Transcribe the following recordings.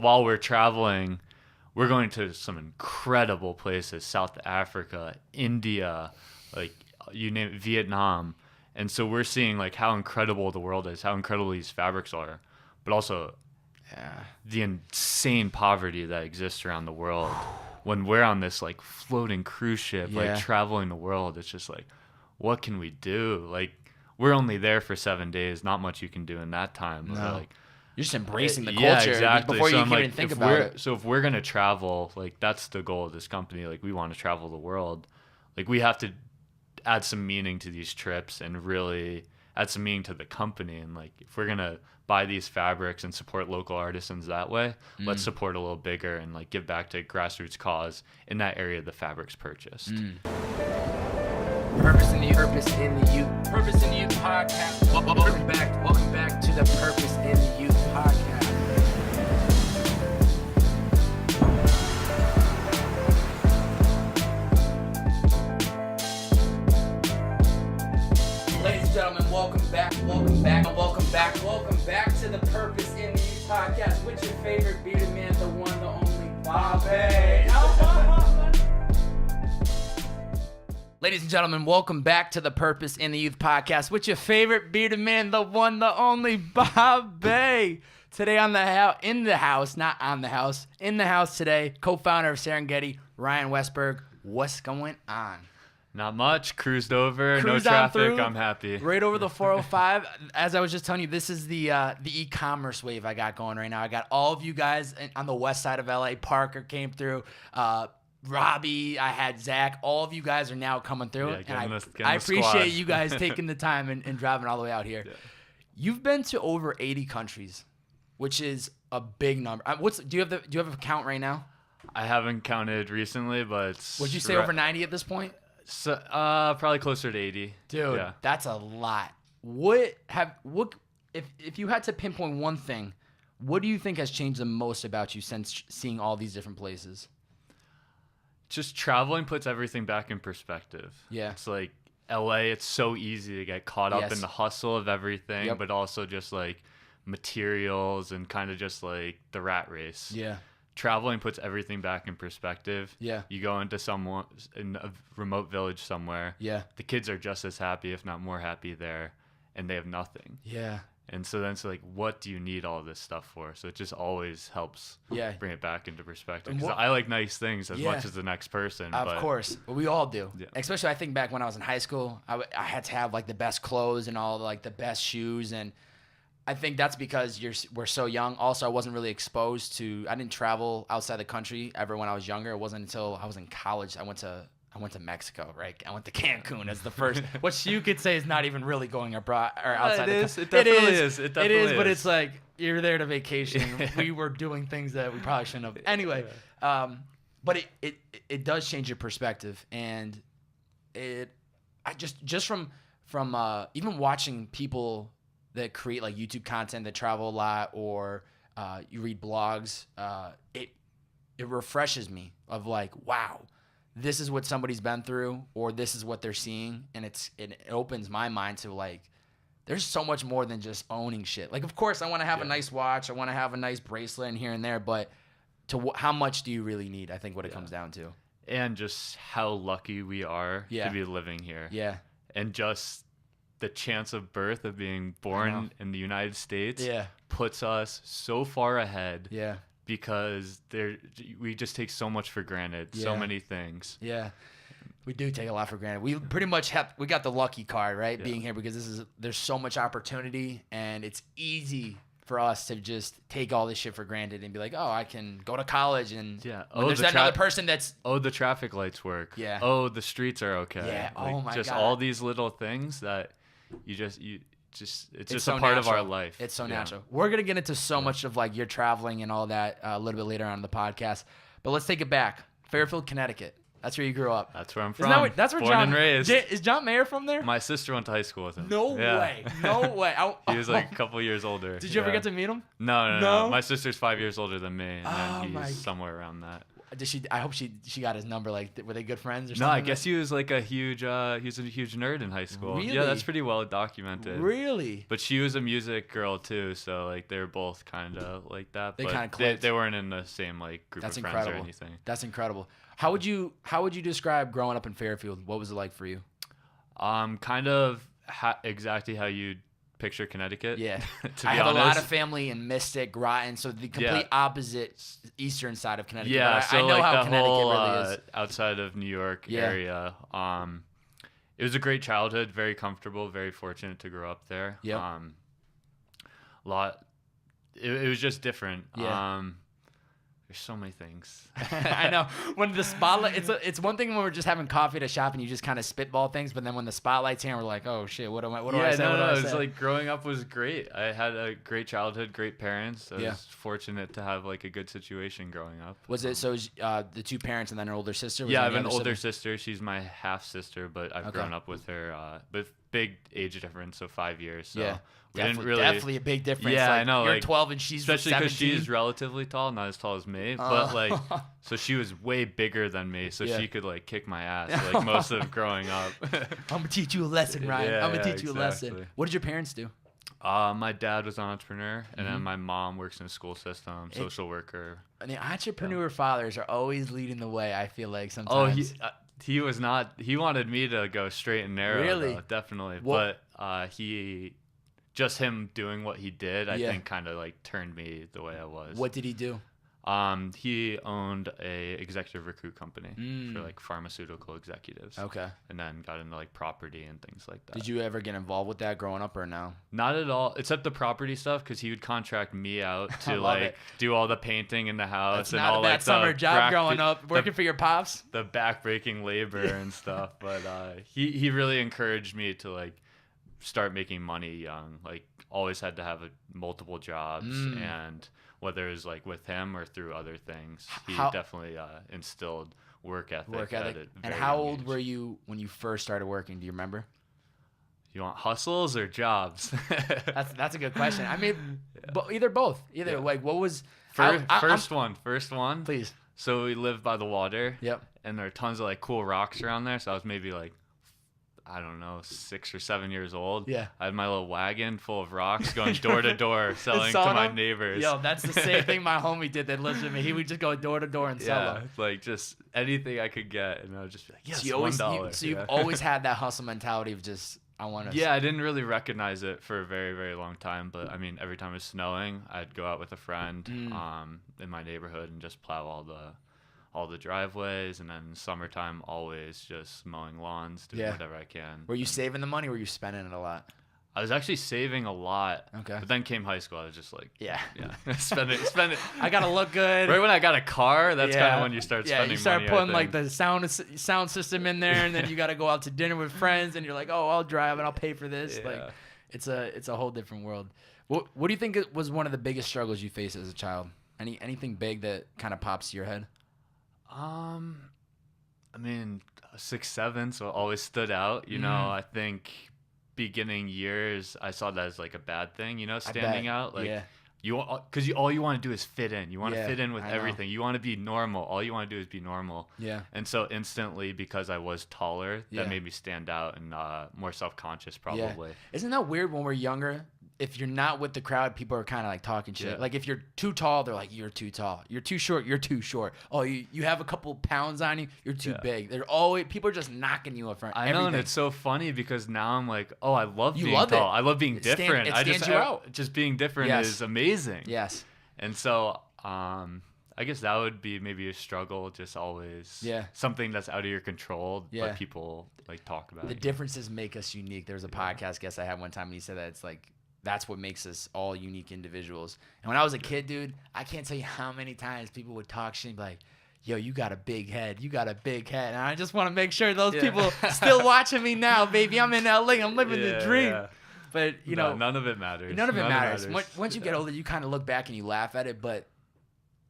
while we're traveling, we're going to some incredible places, South Africa, India, like you name it, Vietnam. And so we're seeing like how incredible the world is, how incredible these fabrics are, but also the insane poverty that exists around the world. When we're on this like floating cruise ship, like traveling the world, it's just like, what can we do? Like, we're only there for 7 days. Not much you can do in that time. No. Like, you're just embracing the culture yeah, exactly. before so you I'm can like, even think if about it. So if we're going to travel, like that's the goal of this company. Like we want to travel the world. Like we have to add some meaning to these trips and really add some meaning to the company. And like, if we're going to buy these fabrics and support local artisans that way, let's support a little bigger and like give back to grassroots cause in that area the fabric's purchased. Purpose in the Youth. Purpose in the Youth podcast. Welcome back to the Purpose in the Youth podcast. Ladies and gentlemen, welcome back to the Purpose in the Youth podcast with your favorite bearded man, the one, the only Bobbbaaaay. Ladies and gentlemen, welcome back to the Purpose in the Youth podcast with your favorite bearded man, the one, the only Bobbbaaaay. Today in the house today, co-founder of Serengeti, Ryan Westberg. What's going on? Not much. Cruised over. Cruised no on traffic. through, I'm happy. Right over the 405. As I was just telling you, this is the e-commerce wave I got going right now. I got all of you guys on the west side of LA. Parker came through. Robbie, I had Zach. All of you guys are now coming through. Yeah, and I appreciate you guys taking the time and driving all the way out here. Yeah. You've been to over 80 countries, which is a big number. Do you have a count right now? I haven't counted recently, but would you say over 90 at this point? So, probably closer to 80. Dude, that's a lot. If you had to pinpoint one thing, what do you think has changed the most about you since seeing all these different places? Just traveling puts everything back in perspective. Yeah. It's like LA, it's so easy to get caught up in the hustle of everything, but also just like materials and kind of just like the rat race. Yeah. Traveling puts everything back in perspective. Yeah. You go into in a remote village somewhere. Yeah. The kids are just as happy, if not more happy there, and they have nothing. Yeah. And so then it's like, what do you need all this stuff for? So it just always helps bring it back into perspective. Because I like nice things as much as the next person. Of course. We all do. Yeah. Especially I think back when I was in high school, I had to have like the best clothes and all like the best shoes. And I think that's because we're so young. Also, I wasn't really exposed to, I didn't travel outside the country ever when I was younger. It wasn't until I was in college. I went to Mexico, right? I went to Cancun as the first, which you could say is not even really going abroad or outside the country. It definitely is. It definitely is. But it's like you're there to vacation. We were doing things that we probably shouldn't have. Anyway, but it does change your perspective, and just from even watching people that create like YouTube content that travel a lot or you read blogs, it refreshes me of like, wow. This is what somebody's been through, or this is what they're seeing, and it opens my mind to like, there's so much more than just owning shit. Like, of course, I want to have a nice watch, I want to have a nice bracelet and here and there, but how much do you really need? I think what it comes down to, and just how lucky we are to be living here. Yeah, and just the chance of birth of being born in the United States puts us so far ahead. Yeah. Because we just take so much for granted, so many things. Yeah, we do take a lot for granted. We pretty much we got the lucky card, right? Being here because there's so much opportunity, and it's easy for us to just take all this shit for granted and be like, oh, I can go to college and there's another person that's the traffic lights work. Yeah. Oh, the streets are okay. Yeah. Like, oh my just God. all these little things that it's just so a part natural. of our life. It's so natural. We're going to get into so much of like your traveling and all that a little bit later on in the podcast, but let's take it back. Fairfield, Connecticut. That's where you grew up. That's where I'm from. That's where Born and raised. Is John Mayer from there? My sister went to high school with him. No way. No way. He was like a couple years older. Did you ever get to meet him? No. My sister's 5 years older than me, and then he's my... somewhere around that. I hope she got his number. Like, were they good friends or No, something? I guess he was like a huge nerd in high school. Really? Yeah, that's pretty well documented. Really? But she was a music girl too, so like they were both kind of like that. They but kinda clicked. They weren't in the same like group That's of friends incredible. or anything. That's incredible. How would you describe growing up in Fairfield? What was it like for you? Kind of exactly how you'd picture Connecticut. Yeah. To be I have honest. a lot of family in Mystic, Groton, so the complete opposite eastern side of Connecticut. Yeah, but so I know like how the Connecticut whole really is. outside of New York Yeah. area. It was a great childhood, very comfortable, very fortunate to grow up there. Yep. It was just different. Yeah. There's so many things. I know. When the spotlight, it's one thing when we're just having coffee at a shop and you just kind of spitball things, but then when the spotlight's here, we're like, oh shit, what do I say? It's like growing up was great. I had a great childhood, great parents. I was fortunate to have like a good situation growing up. Was it the two parents and then an older sister? Yeah, I have an older sister. She's my half sister, but I've grown up with her with big age difference, so 5 years. So yeah. we didn't really. Definitely a big difference. Yeah, like, I know. You're like, 12 and she's especially 17. because she's relatively tall, not as tall as me. But like, so she was way bigger than me, so she could like kick my ass like most of growing up. I'm gonna teach you a lesson, Ryan. Yeah, I'm gonna teach you a exactly. lesson. What did your parents do? My dad was an entrepreneur, and then my mom works in a school system, social worker. And the entrepreneur fathers are always leading the way. I feel like Oh, sometimes. he was not. He wanted me to go straight and narrow. Really? Though, definitely. What? But just him doing what he did, I think, kind of like turned me the way I was. What did he do? He owned a executive recruit company for like pharmaceutical executives. Okay. And then got into like property and things like that. Did you ever get involved with that growing up or no? Not at all, except the property stuff, because he would contract me out to love like it. do all the painting in the house. That's and not all a bad like summer job growing up, working for your pops. the backbreaking labor and stuff. But he really encouraged me to like start making money young. Like always had to have multiple jobs, and whether it was like with him or through other things, he definitely instilled work ethic. And how old were you when you first started working? Do you remember? You want hustles or jobs? That's a good question. I mean, either both. Like what was first one? Please. So we lived by the water. Yep. And there are tons of like cool rocks around there. So I was maybe like, I don't know, 6 or 7 years old. Yeah. I had my little wagon full of rocks going door to door selling to my neighbors. Yo, that's the same thing my homie did that lives with me. He would just go door to door and sell them. Like just anything I could get. And I would just be like, yes, So $1. you've always had that hustle mentality of just, I want to. Yeah, I didn't really recognize it for a very, very long time. But I mean, every time it was snowing, I'd go out with a friend in my neighborhood and just plow all the driveways, and then summertime always just mowing lawns, doing whatever I can. Were you saving the money or were you spending it a lot? I was actually saving a lot. Okay. But then came high school, I was just like, yeah. spend it. I gotta look good. Right when I got a car, that's kind of when you start spending money. You start money, putting like the sound system in there, and then you gotta go out to dinner with friends, and you're like, oh, I'll drive and I'll pay for this. Yeah. Like, it's a whole different world. What do you think was one of the biggest struggles you faced as a child? Anything big that kind of pops to your head? I mean, 6'7", so it always stood out. You know, I think beginning years, I saw that as like a bad thing. You know, standing out. Like, because all you want to do is fit in. You want to fit in with everything. You want to be normal. All you want to do is be normal. Yeah. And so instantly, because I was taller, that made me stand out and more self-conscious probably. Yeah. Isn't that weird when we're younger? If you're not with the crowd, people are kind of like talking shit. Yeah. Like if you're too tall, they're like, you're too tall. You're too short, you're too short. Oh, you have a couple pounds on you, you're too big. They're always, people are just knocking you up front. I know, and it's so funny because now I'm like, oh, I love being tall. I love being different. It stands you out. Just being different is amazing. Yes. And so I guess that would be maybe a struggle, just always something that's out of your control, but people like talk about it. The differences make us unique. There was a podcast guest I had one time, and he said that it's like, that's what makes us all unique individuals. And when I was a kid, dude, I can't tell you how many times people would talk shit and be like, yo, you got a big head. You got a big head. And I just want to make sure those people still watching me now, baby. I'm in LA. I'm living the dream. Yeah. But, you know. None of it matters. None of it matters. Once you get older, you kind of look back and you laugh at it. But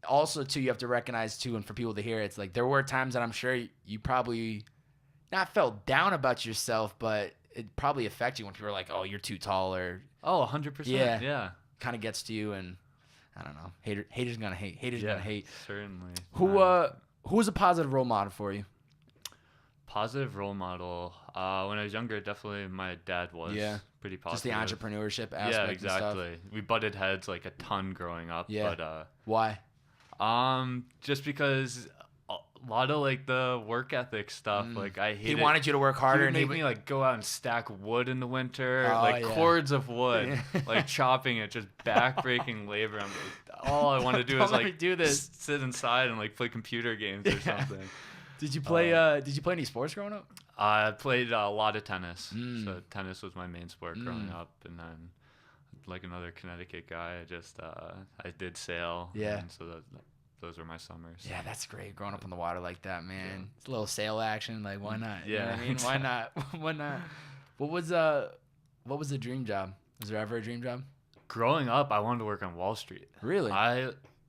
also, too, you have to recognize, too, and for people to hear, it's like there were times that I'm sure you probably not felt down about yourself, but it probably affects you when people are like, oh, you're too tall or... Oh, 100%. Yeah. Kind of gets to you, and I don't know. Haters gonna hate. Haters gonna hate. Certainly. Who Who was a positive role model for you? Positive role model. When I was younger, definitely my dad was pretty positive. Just the entrepreneurship aspect. Yeah, exactly. And stuff. We butted heads like a ton growing up. Yeah. But why? Just because a lot of like the work ethic stuff. Like I hated. He wanted you to work harder, and he would make me like go out and stack wood in the winter, cords of wood, like chopping it, just backbreaking labor. I'm like, all I want to do is like sit inside and like play computer games or something. Did you play? Did you play any sports growing up? I played a lot of tennis. So tennis was my main sport growing up, and then like another Connecticut guy, I did sail. Yeah. And so those were my summers. Yeah, that's great. Growing up on the water like that, man. Yeah. It's a little sail action. Like, why not? Yeah. You know what I mean? Why not? Why not? What was the dream job? Was there ever a dream job? Growing up, I wanted to work on Wall Street. Really?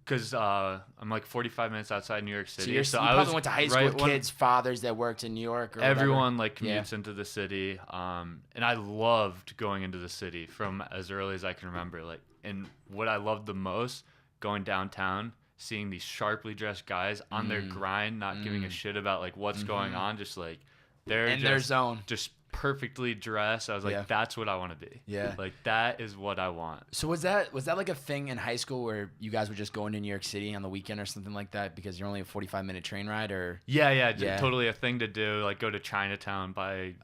Because I'm like 45 minutes outside New York City. So you probably went to high school with kids, fathers that worked in New York. Or everyone like commutes into the city. And I loved going into the city from as early as I can remember. Like, and what I loved the most, going downtown, seeing these sharply dressed guys on their grind, not giving a shit about like what's going on, just like they're in their zone, just perfectly dressed. I was like, that's what I want to be. Yeah, like that is what I want. So was that like a thing in high school where you guys would just go into New York City on the weekend or something like that because you're only a 45-minute train ride? Or yeah, totally a thing to do. Like go to Chinatown, buy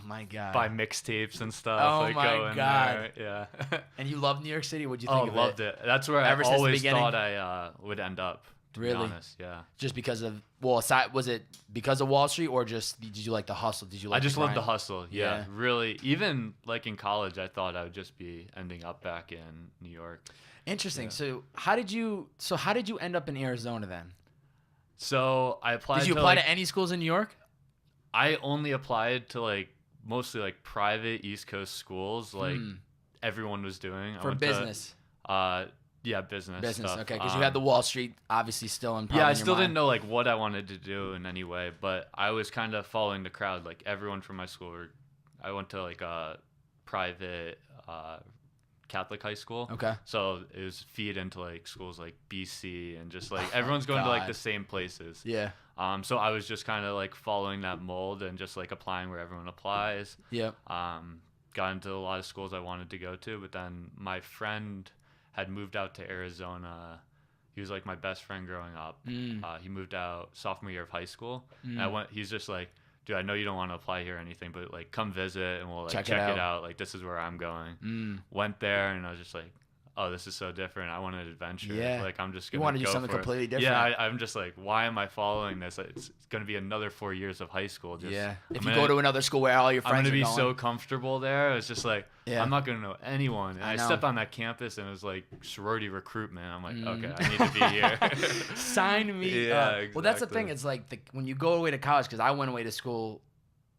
my god, buy mixtapes and stuff. Oh like, my go in god, there. Yeah. And you loved New York City? What'd you think of it? Loved it. That's where I always thought I would end up. To be honest, yeah. Just because of was it because of Wall Street or just did you like the hustle? Did you like? I just loved the hustle. Yeah, really. Even like in college, I thought I would just be ending up back in New York. Interesting. Yeah. So how did you end up in Arizona then? So I applied. Did you apply to any schools in New York? I only applied to like mostly like private East Coast schools, like everyone was doing. For business. Yeah, business stuff. Okay, because you had the Wall Street obviously still in. Yeah, I still didn't know like what I wanted to do in any way, but I was kind of following the crowd. Like everyone from my school, I went to like a private Catholic high school. Okay. So it was feed into like schools like BC and just like everyone's going to like the same places. Yeah. So I was just kind of like following that mold and just like applying where everyone applies. Yep. Got into a lot of schools I wanted to go to, but then my friend had moved out to Arizona. He was like my best friend growing up. He moved out sophomore year of high school. And he's just like, dude, I know you don't want to apply here or anything, but like come visit and we'll like check it out. Like this is where I'm going. Went there and I was just like, oh, this is so different. I want an adventure. Yeah. Like I'm just going to You want to do something completely different. Yeah, I'm just like, why am I following this? It's going to be another 4 years of high school. Just, if you go to another school where all your friends are going. I'm going to be so comfortable there. It's just like, I'm not going to know anyone. And I stepped on that campus and it was like sorority recruitment. I'm like, okay, I need to be here. Sign me up. Exactly. Well, that's the thing. It's like when you go away to college, because I went away to school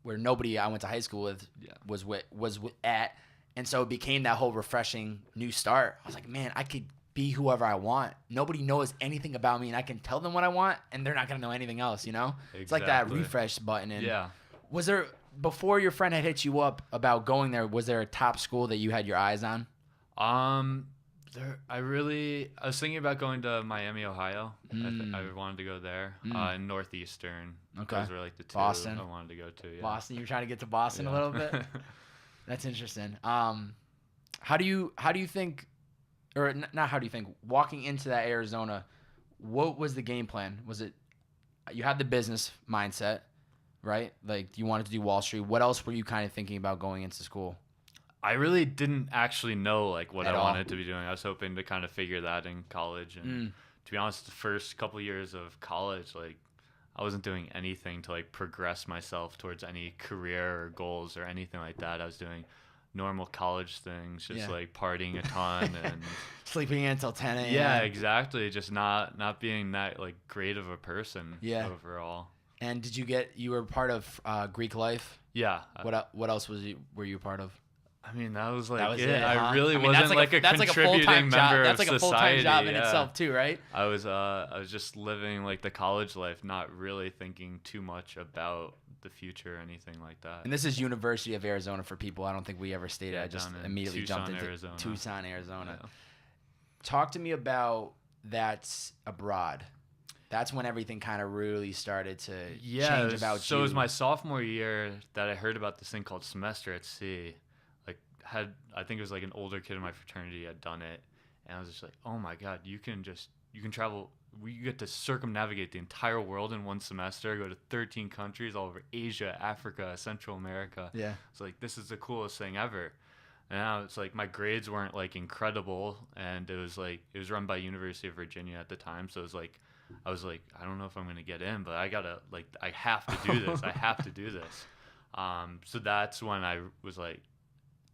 where nobody I went to high school with was at. And so it became that whole refreshing new start. I was like, man, I could be whoever I want. Nobody knows anything about me, and I can tell them what I want, and they're not going to know anything else, you know? Exactly. It's like that refresh button. And yeah. Was there, before your friend had hit you up about going there, was there a top school that you had your eyes on? I was thinking about going to Miami, Ohio. I wanted to go there. And Northeastern. Okay. Those were like the two Boston. I wanted to go to. Yeah. Boston. You were trying to get to Boston a little bit? That's interesting. How do you think, or not how do you think, walking into that Arizona, what was the game plan? Was it, you had the business mindset, right? Like you wanted to do Wall Street. What else were you kind of thinking about going into school? I really didn't actually know like what At I all. wanted to be doing. I was hoping to kind of figure that in college. And to be honest, the first couple years of college, like I wasn't doing anything to like progress myself towards any career or goals or anything like that. I was doing normal college things, just like partying a ton and sleeping in until 10 a.m. Yeah, exactly. Just not being that like great of a person overall. And did you were part of Greek life? Yeah. What else were you part of? I mean, that was it. Huh? I really wasn't like a contributing member That's like of a full-time society. job in itself too, right? I was just living like the college life, not really thinking too much about the future or anything like that. And this is University of Arizona for people. I don't think we ever stated. I just immediately jumped into Arizona. Tucson, Arizona. Yeah. Talk to me about that's abroad. That's when everything kind of really started to Yeah, change about so you. it was my sophomore year that I heard about this thing called semester at sea. Like, I think it was like an older kid in my fraternity had done it, and I was just like, oh my god, you can travel. You get to circumnavigate the entire world in one semester, go to 13 countries all over Asia, Africa, Central America. Yeah. It's like, this is the coolest thing ever. And now it's like my grades weren't like incredible, and it was run by University of Virginia at the time, so it was like I was like, I don't know if I'm gonna get in, but I have to do this. I have to do this. So that's when I was like,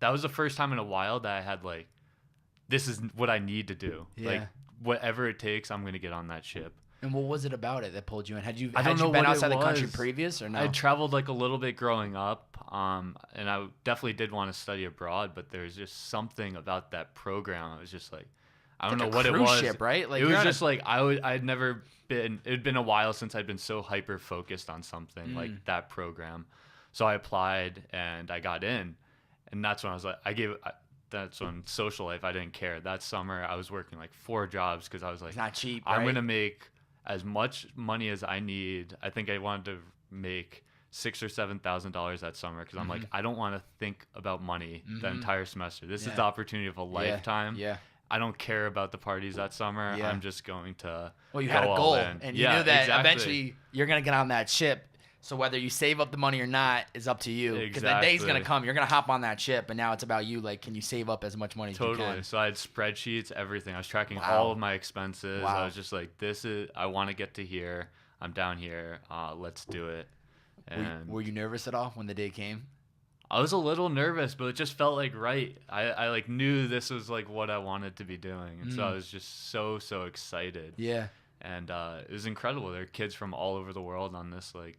that was the first time in a while that I had like, this is what I need to do. Yeah. Like, whatever it takes, I'm gonna get on that ship. And what was it about it that pulled you in? Had you I don't know been what outside it the country was. previous or no? I traveled like a little bit growing up, and I definitely did want to study abroad, but there was just something about that program. It was just like, I don't know what it was. Cruise ship, right? Like it was just like I'd never been. It'd been a while since I'd been so hyper focused on something like that program. So I applied and I got in, and that's when I was like, that's when social life, I didn't care. That summer I was working like 4 jobs because I was like, It's not cheap, right? I'm gonna make as much money as I need. I think I wanted to make $6,000 or $7,000 that summer because I'm like, I don't want to think about money the entire semester. This is the opportunity of a lifetime. Yeah. I don't care about the parties that summer. Yeah. I'm just going to. Well, you go had a all goal, in. and you Yeah, knew that exactly. eventually you're gonna get on that ship. So whether you save up the money or not is up to you. Because that day's gonna Exactly. come. You're gonna hop on that ship, and now it's about you. Like, can you save up as much money as you Totally. can? So I had spreadsheets, everything. I was tracking Wow. all of my expenses. Wow. I was just like, I want to get to here. I'm down here. Let's do it. And Were you nervous at all when the day came? I was a little nervous, but it just felt like right. I like knew this was like what I wanted to be doing. And so I was just so excited. Yeah. And it was incredible. There are kids from all over the world on this like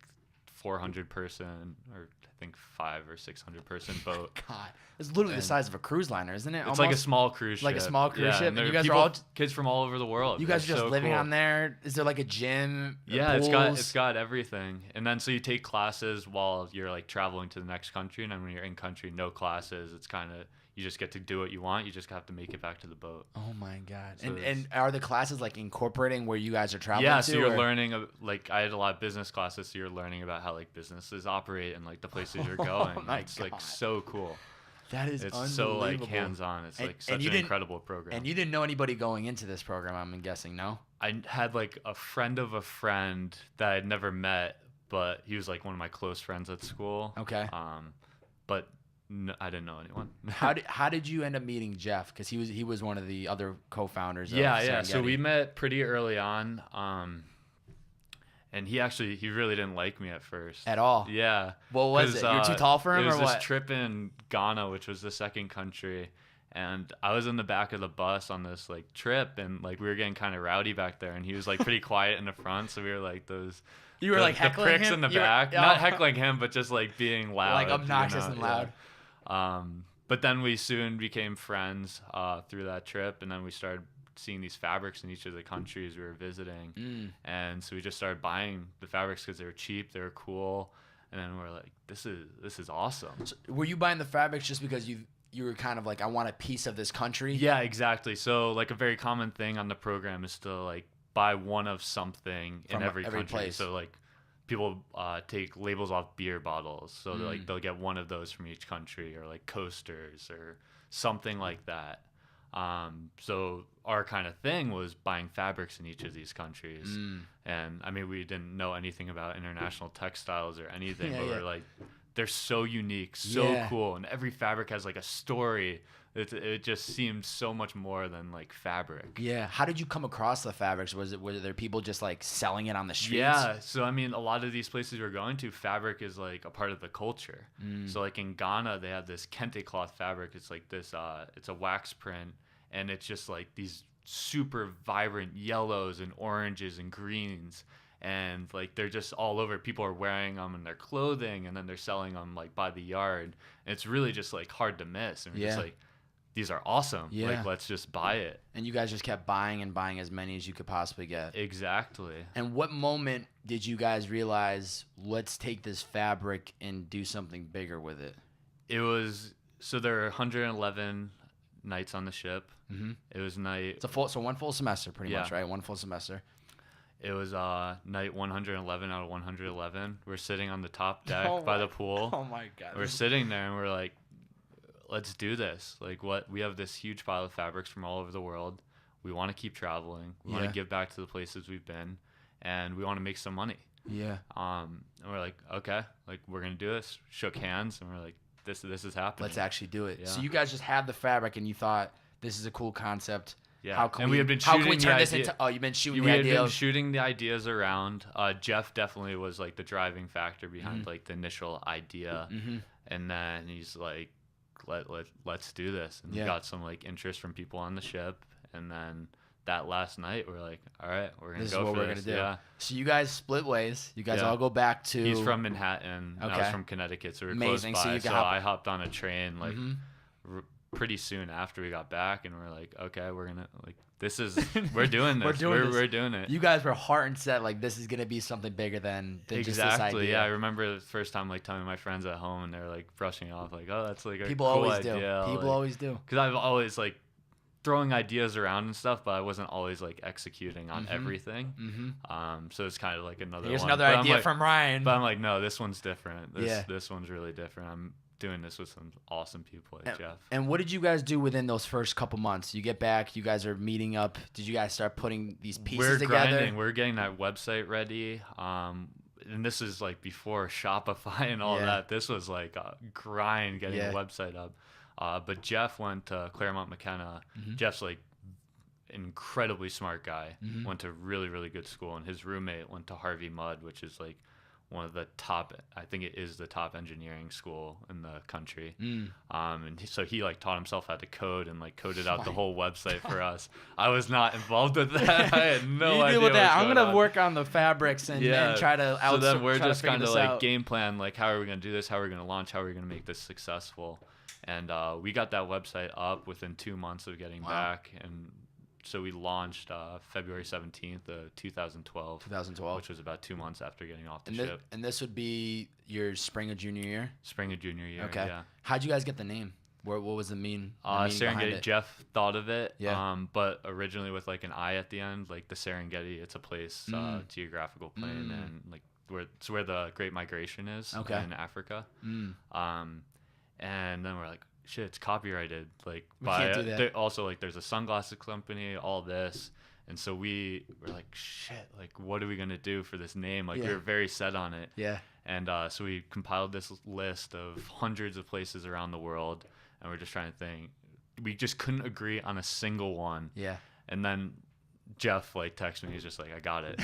400 person, or I think 500 or 600 person boat. God, it's literally the size of a cruise liner, isn't it? It's like a small cruise ship. Like a small cruise ship, and there you are guys are people- all kids from all over the world. You guys It's are just so living cool. on there. Is there like a gym? Yeah, pools? it's got everything. And then so you take classes while you're like traveling to the next country, and then when you're in country, no classes. It's kind of, you just get to do what you want. You just have to make it back to the boat. Oh my God! So And are the classes like incorporating where you guys are traveling? Yeah, to, so you're or? learning, like I had a lot of business classes, so you're learning about how like businesses operate and like the places you're going. my It's God. like so cool. That is It's unbelievable. so like hands-on. It's And- like and such you an didn't- incredible program. And you didn't know anybody going into this program, I'm guessing, no? I had like a friend of a friend that I'd never met, but he was like one of my close friends at school. Okay. But I didn't know anyone. How did you end up meeting Jeff? Because he was one of the other co-founders. Of Yeah. So Serengeti. we met pretty early on, and he really didn't like me at first. At all? Yeah. What was 'Cause, it? You're too tall for him, it was or this what? trip in Ghana, which was the second country, and I was in the back of the bus on this like trip, and like we were getting kind of rowdy back there, and he was like pretty quiet in the front, so we were like those. You were like the heckling pricks him? in the You were- back, oh. not heckling him, but just like being loud, Like obnoxious you know? and loud. Yeah. But then we soon became friends through that trip, and then we started seeing these fabrics in each of the countries we were visiting, and so we just started buying the fabrics because they were cheap, they were cool, and then we're like, this is awesome. So were you buying the fabrics just because you were kind of like, I want a piece of this country? Yeah, exactly. So like a very common thing on the program is to like buy one of something in From every every country. place. So like people take labels off beer bottles, so like they'll get one of those from each country, or like coasters or something like that. So our kind of thing was buying fabrics in each of these countries, and I mean we didn't know anything about international textiles or anything, but we're like, they're so unique, so cool, and every fabric has like a story. It just seemed so much more than like fabric. Yeah. How did you come across the fabrics? Were there people just like selling it on the streets? Yeah, so I mean, a lot of these places we're going to, fabric is like a part of the culture. So like in Ghana, they have this kente cloth fabric. It's like this, it's a wax print, and it's just like these super vibrant yellows and oranges and greens, and like they're just all over. People are wearing them in their clothing, and then they're selling them like by the yard. And it's really just like hard to miss. And we're just like, these are awesome. Yeah. Like, let's just buy it. And you guys just kept buying and buying as many as you could possibly get. Exactly. And what moment did you guys realize, let's take this fabric and do something bigger with it? It was, so there are 111 nights on the ship. Mm-hmm. It was night. So one full semester, pretty much, right? One full semester. It was night 111 out of 111. We're sitting on the top deck Oh by my- the pool. Oh my God. We're sitting there and we're like, let's do this. Like, what? We have this huge pile of fabrics from all over the world. We want to keep traveling. We want Yeah. to give back to the places we've been, and we want to make some money. Yeah. And we're like, okay, like we're gonna do this. Shook hands and we're like, this is happening. Let's actually do it. Yeah. So you guys just had the fabric and you thought this is a cool concept. Yeah. How can and we had been how can we shooting the turn this idea- into? Oh, you've been shooting we the had idea. been Of, shooting the ideas around. Jeff definitely was like the driving factor behind like the initial idea, and then he's like, let's do this, and Yeah. we got some like interest from people on the ship, and then that last night we're like, all right, we're gonna This go is what for we're this. gonna do. Yeah. So you guys split ways. You guys Yeah. all go back to. He's from Manhattan. And I was Okay. from Connecticut, so we were Amazing. close So by. you So, can hop- I hopped on a train like Mhm. pretty soon after we got back, and we're like, okay, we're gonna like this is we're doing this. We're doing this. We're doing it. You guys were heart and set like this is gonna be something bigger than just this Exactly. idea. Yeah, I remember the first time like telling my friends at home, and they're like brushing it off, like, "Oh, that's like a People cool always do. idea." People always do. Because I've always like throwing ideas around and stuff, but I wasn't always like executing on everything. So it's kind of like another. Here's one. another But I'm idea like- from Ryan. But I'm like, no, this one's different. Yeah. This one's really different. I'm doing this with some awesome people like Jeff. And what did you guys do within those first couple months? You get back, you guys are meeting up. Did you guys start putting these pieces We're together? grinding. We're getting that website ready. And this is like before Shopify and all Yeah. that. This was like a grind getting Yeah. the website up. But Jeff went to Claremont McKenna. Jeff's like an incredibly smart guy. Went to really, really good school. And his roommate went to Harvey Mudd, which is like one of the top, I think it is the top engineering school in the country. So he like taught himself how to code and like coded out the whole website for us. I was not involved with that. I had no you idea. deal with that. what's I'm going gonna on. work on the fabrics and try to So then we're try to just figure kind of this like out. game plan, like how are we gonna do this? How are we gonna launch? How are we gonna make this successful? And we got that website up within 2 months of getting back, and so we launched February 17th, 2012. 2012. Which was about 2 months after getting off the And ship. and this would be your spring of junior year. Spring of junior year. Okay. Yeah. How'd you guys get the name? What was the meaning behind Serengeti. it? Jeff thought of it. Yeah. But originally with like an I at the end, like the Serengeti. It's a place, geographical plane, and like it's where the Great Migration is in Africa. And then we're like, shit, it's copyrighted. Like can't do that. Also, like there's a sunglasses company, all this. And so we were like, shit, like what are we gonna do for this name? Like we were very set on it. Yeah. And so we compiled this list of hundreds of places around the world, and we're just trying to think. We just couldn't agree on a single one. Yeah. And then Jeff like texted me. He's just like, I got it.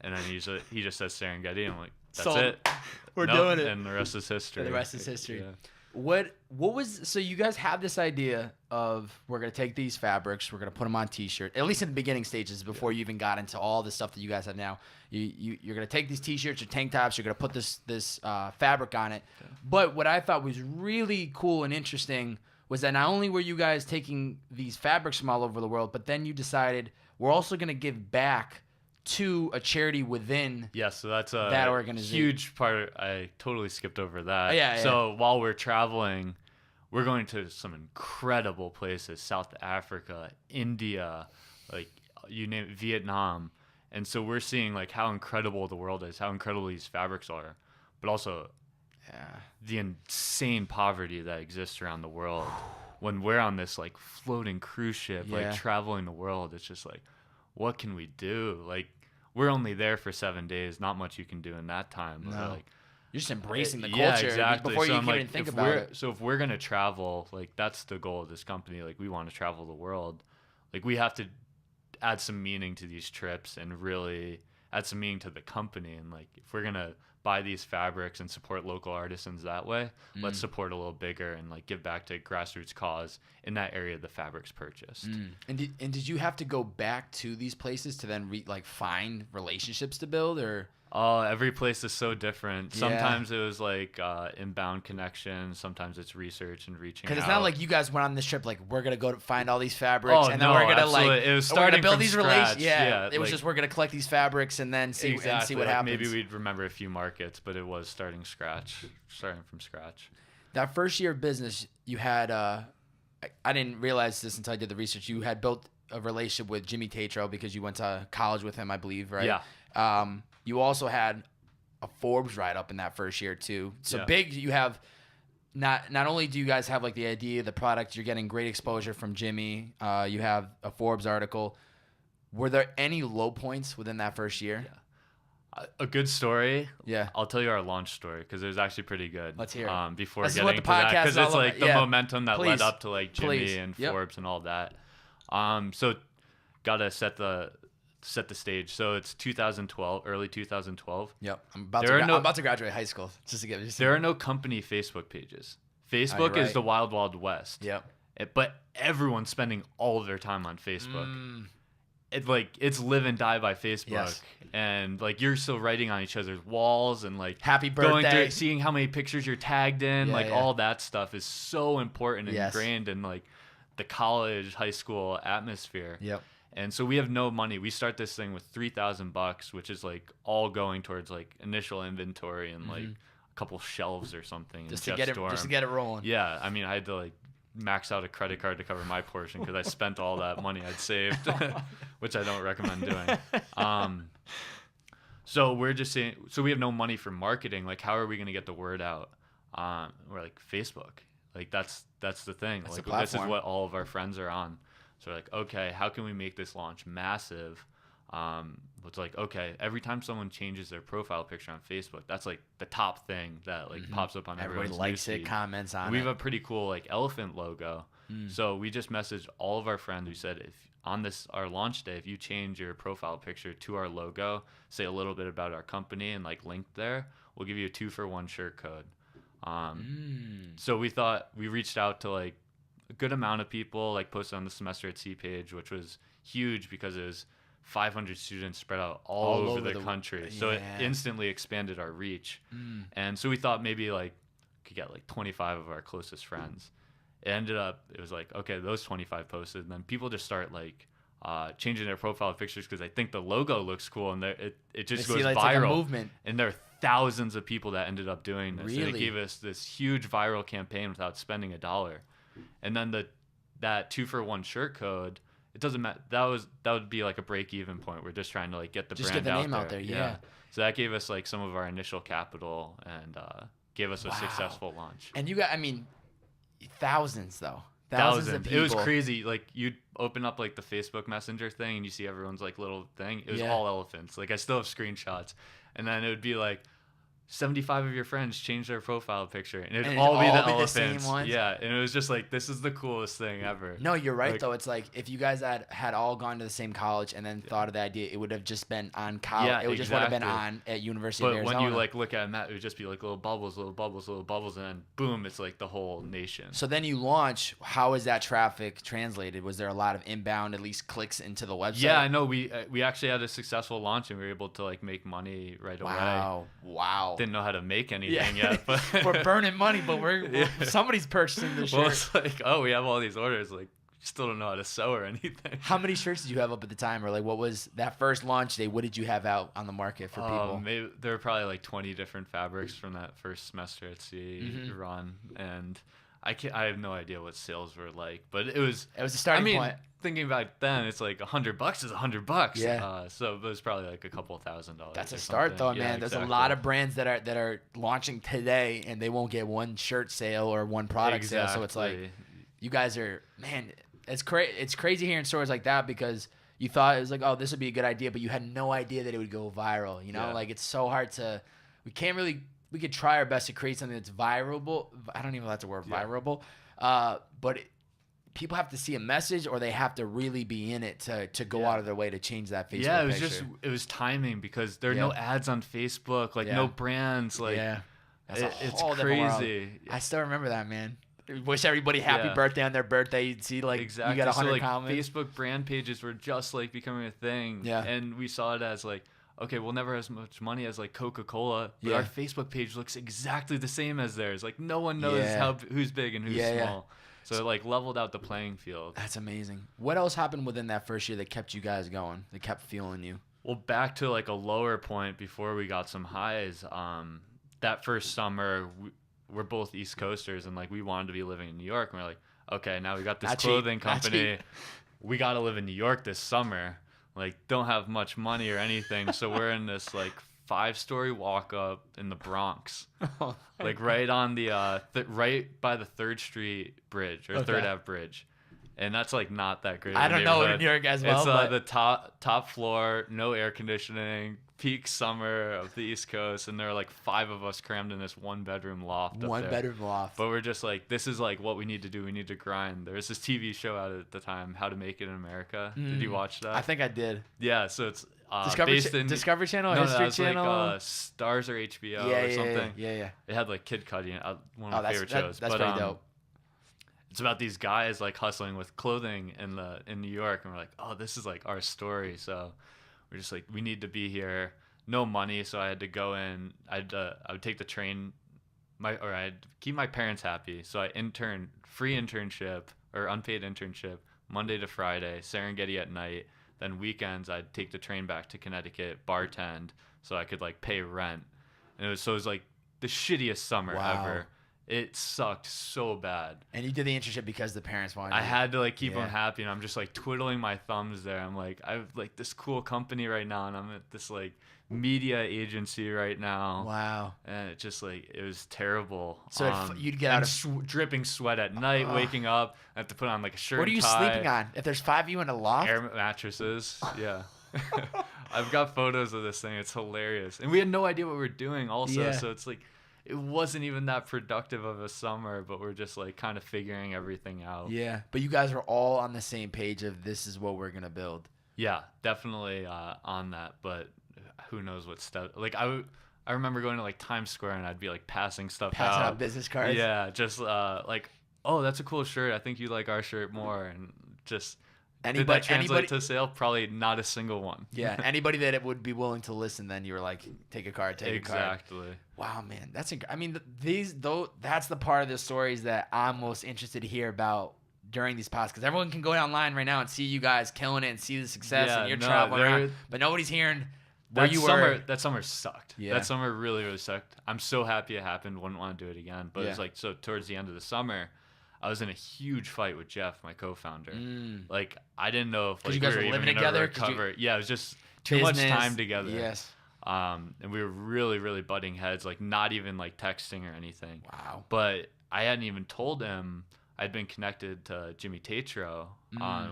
And then he just says Serengeti. And I'm like, that's Sold. it. We're Nope. doing it. And the rest is history. The rest is history. Yeah. What was so you guys have this idea of we're gonna take these fabrics, we're gonna put them on t-shirt, at least in the beginning stages before you even got into all the stuff that you guys have now. You're gonna take these t-shirts or tank tops, you're gonna put this fabric on it. But what I thought was really cool and interesting was that not only were you guys taking these fabrics from all over the world, but then you decided we're also gonna give back to a charity within. Yeah, so that's a that organization. huge part. I totally skipped over that. Yeah. So while we're traveling, we're going to some incredible places: South Africa, India, like you name it, Vietnam. And so we're seeing like how incredible the world is, how incredible these fabrics are, but also the insane poverty that exists around the world. When we're on this like floating cruise ship, like traveling the world, it's just like, what can we do? Like, we're only there for 7 days. Not much you can do in that time. But No. like, You're just embracing the culture yeah, exactly. before So you I'm can like, even think if about we're- it. So if we're gonna travel, like that's the goal of this company. Like we want to travel the world. Like we have to add some meaning to these trips and really add some meaning to the company. And like if we're gonna buy these fabrics and support local artisans that way, let's support a little bigger and like give back to grassroots cause in that area the fabric's purchased. And did you have to go back to these places to then find relationships to build, or? Oh, every place is so different. Yeah. Sometimes it was like inbound connections. Sometimes it's research and reaching out. Because it's not like you guys went on this trip like we're gonna go to find all these fabrics and then we're gonna absolutely. It was we're gonna starting build from these scratch. relations. Yeah, it was like, just we're gonna collect these fabrics and then see exactly. and see what like happens. Maybe we'd remember a few markets, but it was starting from scratch. That first year of business, you had I didn't realize this until I did the research. You had built a relationship with Jimmy Tatro because you went to college with him, I believe, right? Yeah. You also had a Forbes write-up in that first year too. So big, you have not only do you guys have like the idea, the product, you're getting great exposure from Jimmy. You have a Forbes article. Were there any low points within that first year? Yeah. A good story. Yeah. I'll tell you our launch story because it was actually pretty good. Let's hear it. Before This is getting what the to that, podcast because is all it's like about. the momentum that Please. led up to like Jimmy Please. and Yep. Forbes and all that. So gotta set the stage. So it's 2012, early 2012. Yep. I'm about to graduate high school. There are no company Facebook pages. Facebook is the wild, wild west. Yep. But everyone's spending all of their time on Facebook. It's live and die by Facebook. Yes. And like you're still writing on each other's walls and like happy birthday, going through, seeing how many pictures you're tagged in, all that stuff is so important and ingrained in like the college, high school atmosphere. Yep. And so we have no money. We start this thing with $3,000, which is like all going towards like initial inventory and like a couple shelves or something. Just to get it rolling. Yeah, I mean, I had to like max out a credit card to cover my portion because I spent all that money I'd saved, which I don't recommend doing. So we're just saying, so we have no money for marketing. Like, how are we going to get the word out? We're like, Facebook. Like that's the thing. That's like the this is what all of our friends are on. So we're like, okay, how can we make this launch massive? It's like, okay, every time someone changes their profile picture on Facebook, that's like the top thing that like pops up on everybody everyone's likes newsfeed. it, comments on We it. have a pretty cool like elephant logo. So we just messaged all of our friends. We said, if on our launch day, if you change your profile picture to our logo, say a little bit about our company and like link there, we'll give you a 2-for-1 shirt code. So we reached out to like a good amount of people, like posted on the Semester at Sea page, which was huge because it was 500 students spread out all over the country. So it instantly expanded our reach. And so we thought maybe like could get like 25 of our closest friends. It was like, okay, those 25 posted, and then people just start like changing their profile pictures because I think the logo looks cool, and it just goes viral. Like a movement. And there are thousands of people that ended up doing this. Really? And it gave us this huge viral campaign without spending $1. And then that 2-for-1 shirt code, it doesn't matter. That would be like a break-even point. We're just trying to like get the brand out there. Yeah. So that gave us like some of our initial capital and gave us a successful launch. And you got, I mean, thousands though. Thousands of people. It was crazy. Like you'd open up like the Facebook Messenger thing and you see everyone's like little thing. It was all elephants. Like I still have screenshots. And then it would be like 75 of your friends change their profile picture, and it'd all be the elephants. The same ones? Yeah, and it was just like, this is the coolest thing ever. No, you're right, though. It's like if you guys had all gone to the same college and then thought of the idea, it would have just been on college. Yeah, it would just would have been on at University of Arizona. But when you like look at Matt, it would just be like little bubbles, little bubbles, little bubbles, and then boom, it's like the whole nation. So then you launch. How is that traffic translated? Was there a lot of inbound, at least clicks into the website? Yeah, I know. We actually had a successful launch, and we were able to like make money right away. Wow. Didn't know how to make anything yet, but we're burning money, but we're somebody's purchasing the shirt. Well, it's like, oh, we have all these orders, like still don't know how to sew or anything. How many shirts did you have up at the time, or like what was that first launch day? What did you have out on the market for people? Maybe there were probably like 20 different fabrics from that first semester at sea run, and I have no idea what sales were like, but it was a starting point. Thinking back then, it's like $100 is $100. Yeah. So it was probably like a couple $1,000s. That's a start, though, man. There's a lot of brands that are launching today, and they won't get one shirt sale or one product sale. So it's like, you guys are, man. It's crazy hearing stories like that because you thought it was like, oh, this would be a good idea, but you had no idea that it would go viral. You know, like it's so hard to. We could try our best to create something that's virable. I don't even know if that's a word, virable. But people have to see a message, or they have to really be in it to go out of their way to change that Facebook. Yeah, it was timing because there are no ads on Facebook, like no brands, like it's crazy. I still remember that, man. Wish everybody happy birthday on their birthday. You'd see like you got 100 comments. Facebook brand pages were just like becoming a thing. Yeah, and we saw it as like, okay, we'll never have as much money as like Coca-Cola, but our Facebook page looks exactly the same as theirs. Like no one knows who's big and who's small. So it like leveled out the playing field. That's amazing. What else happened within that first year that kept you guys going? That kept fueling you? Well, back to like a lower point before we got some highs. That first summer, we're both East Coasters, and like we wanted to be living in New York. And we're like, okay, now we got this clothing company. we got to live in New York this summer. Like, don't have much money or anything. So we're in this like 5-story walk up in the Bronx, like right on the right by the 3rd Street Bridge or 3rd Ave Bridge. And that's like not that great. I don't know in New York as well. It's but... the top floor, no air conditioning, peak summer of the East Coast, and there are like 5 of us crammed in this 1-bedroom loft. Bedroom loft. But we're just like, this is like what we need to do. We need to grind. There was this TV show out at the time, How to Make It in America. Did you watch that? I think I did. Yeah, so it's Discovery Channel, no, History it's Channel, like Stars or HBO or something. Yeah. It had like Kid Cudi, one of my favorite shows. That's pretty dope. It's about these guys like hustling with clothing in New York, and we're like, oh, this is like our story. So we're just like, we need to be here. No money, so I had to go in. I would take the train, I'd keep my parents happy. So I free internship or unpaid internship Monday to Friday, Serengeti at night. Then weekends I'd take the train back to Connecticut, bartend, so I could like pay rent. And it was like the shittiest summer ever. It sucked so bad. And you did the internship because the parents wanted I had to like keep them happy, and I'm just like twiddling my thumbs there. I'm like, I have like this cool company right now, and I'm at this like media agency right now. Wow. And it just like, it was terrible. So you'd get out of dripping sweat at night, waking up. I have to put on like a shirt. What are you sleeping on? If there's 5 of you in a loft? Air mattresses. Yeah. I've got photos of this thing. It's hilarious. And we had no idea what we were doing also. So it's like, it wasn't even that productive of a summer, but we're just like kind of figuring everything out. Yeah. But you guys are all on the same page of this is what we're going to build. Yeah, definitely on that. But who knows what stuff. Like I remember going to like Times Square, and I'd be like passing out business cards. Yeah. Just like, oh, that's a cool shirt. I think you like our shirt more. And just, did that translate to sale? Probably not a single one. Yeah. Anybody that it would be willing to listen, then you were like, take a card, take a card. Exactly. Wow, man. That's I mean, that's the part of the stories that I'm most interested to hear about during these podcasts, because everyone can go online right now and see you guys killing it and see the success and you're traveling around, but nobody's hearing where you were. That summer sucked. Yeah. That summer really, really sucked. I'm so happy it happened. Wouldn't want to do it again. But it was like, so towards the end of the summer, I was in a huge fight with Jeff, my co-founder. Like, I didn't know if like you guys were living together. Yeah, it was just too much time together. Yes. And we were really, really butting heads, like not even like texting or anything. Wow. But I hadn't even told him I'd been connected to Jimmy Tatro.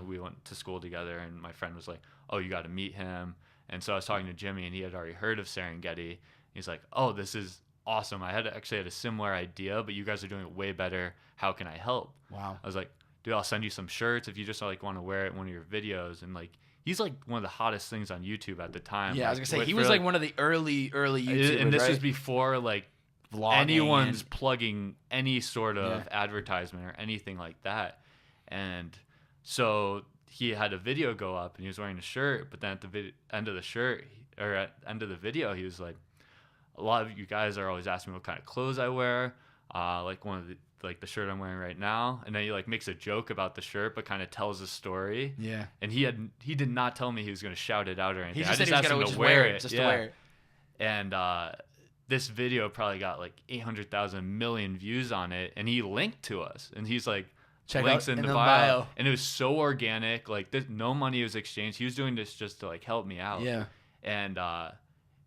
We went to school together, and my friend was like, oh, you got to meet him. And so I was talking to Jimmy, and he had already heard of Serengeti. He's like, oh, this is awesome. I had a similar idea, but you guys are doing it way better. How can I help? Wow. I was like, dude, I'll send you some shirts if you just like want to wear it in one of your videos. And like, he's like one of the hottest things on YouTube at the time. Yeah, I was gonna say he was like one of the early YouTubers. And this was before like vlogging anyone's plugging any sort of advertisement or anything like that. And so he had a video go up, and he was wearing a shirt, but then at the end of the shirt, or at the end of the video, he was like, a lot of you guys are always asking me what kind of clothes I wear, like one of the shirt I'm wearing right now, and then he like makes a joke about the shirt, but kind of tells a story. Yeah. And he did not tell me he was going to shout it out or anything. He just said he was going to wear it. Just to wear it. And this video probably got like 800,000 million views on it, and he linked to us, and he's like, check links out in the bio. And it was so organic. Like, no money was exchanged. He was doing this just to like help me out. Yeah. And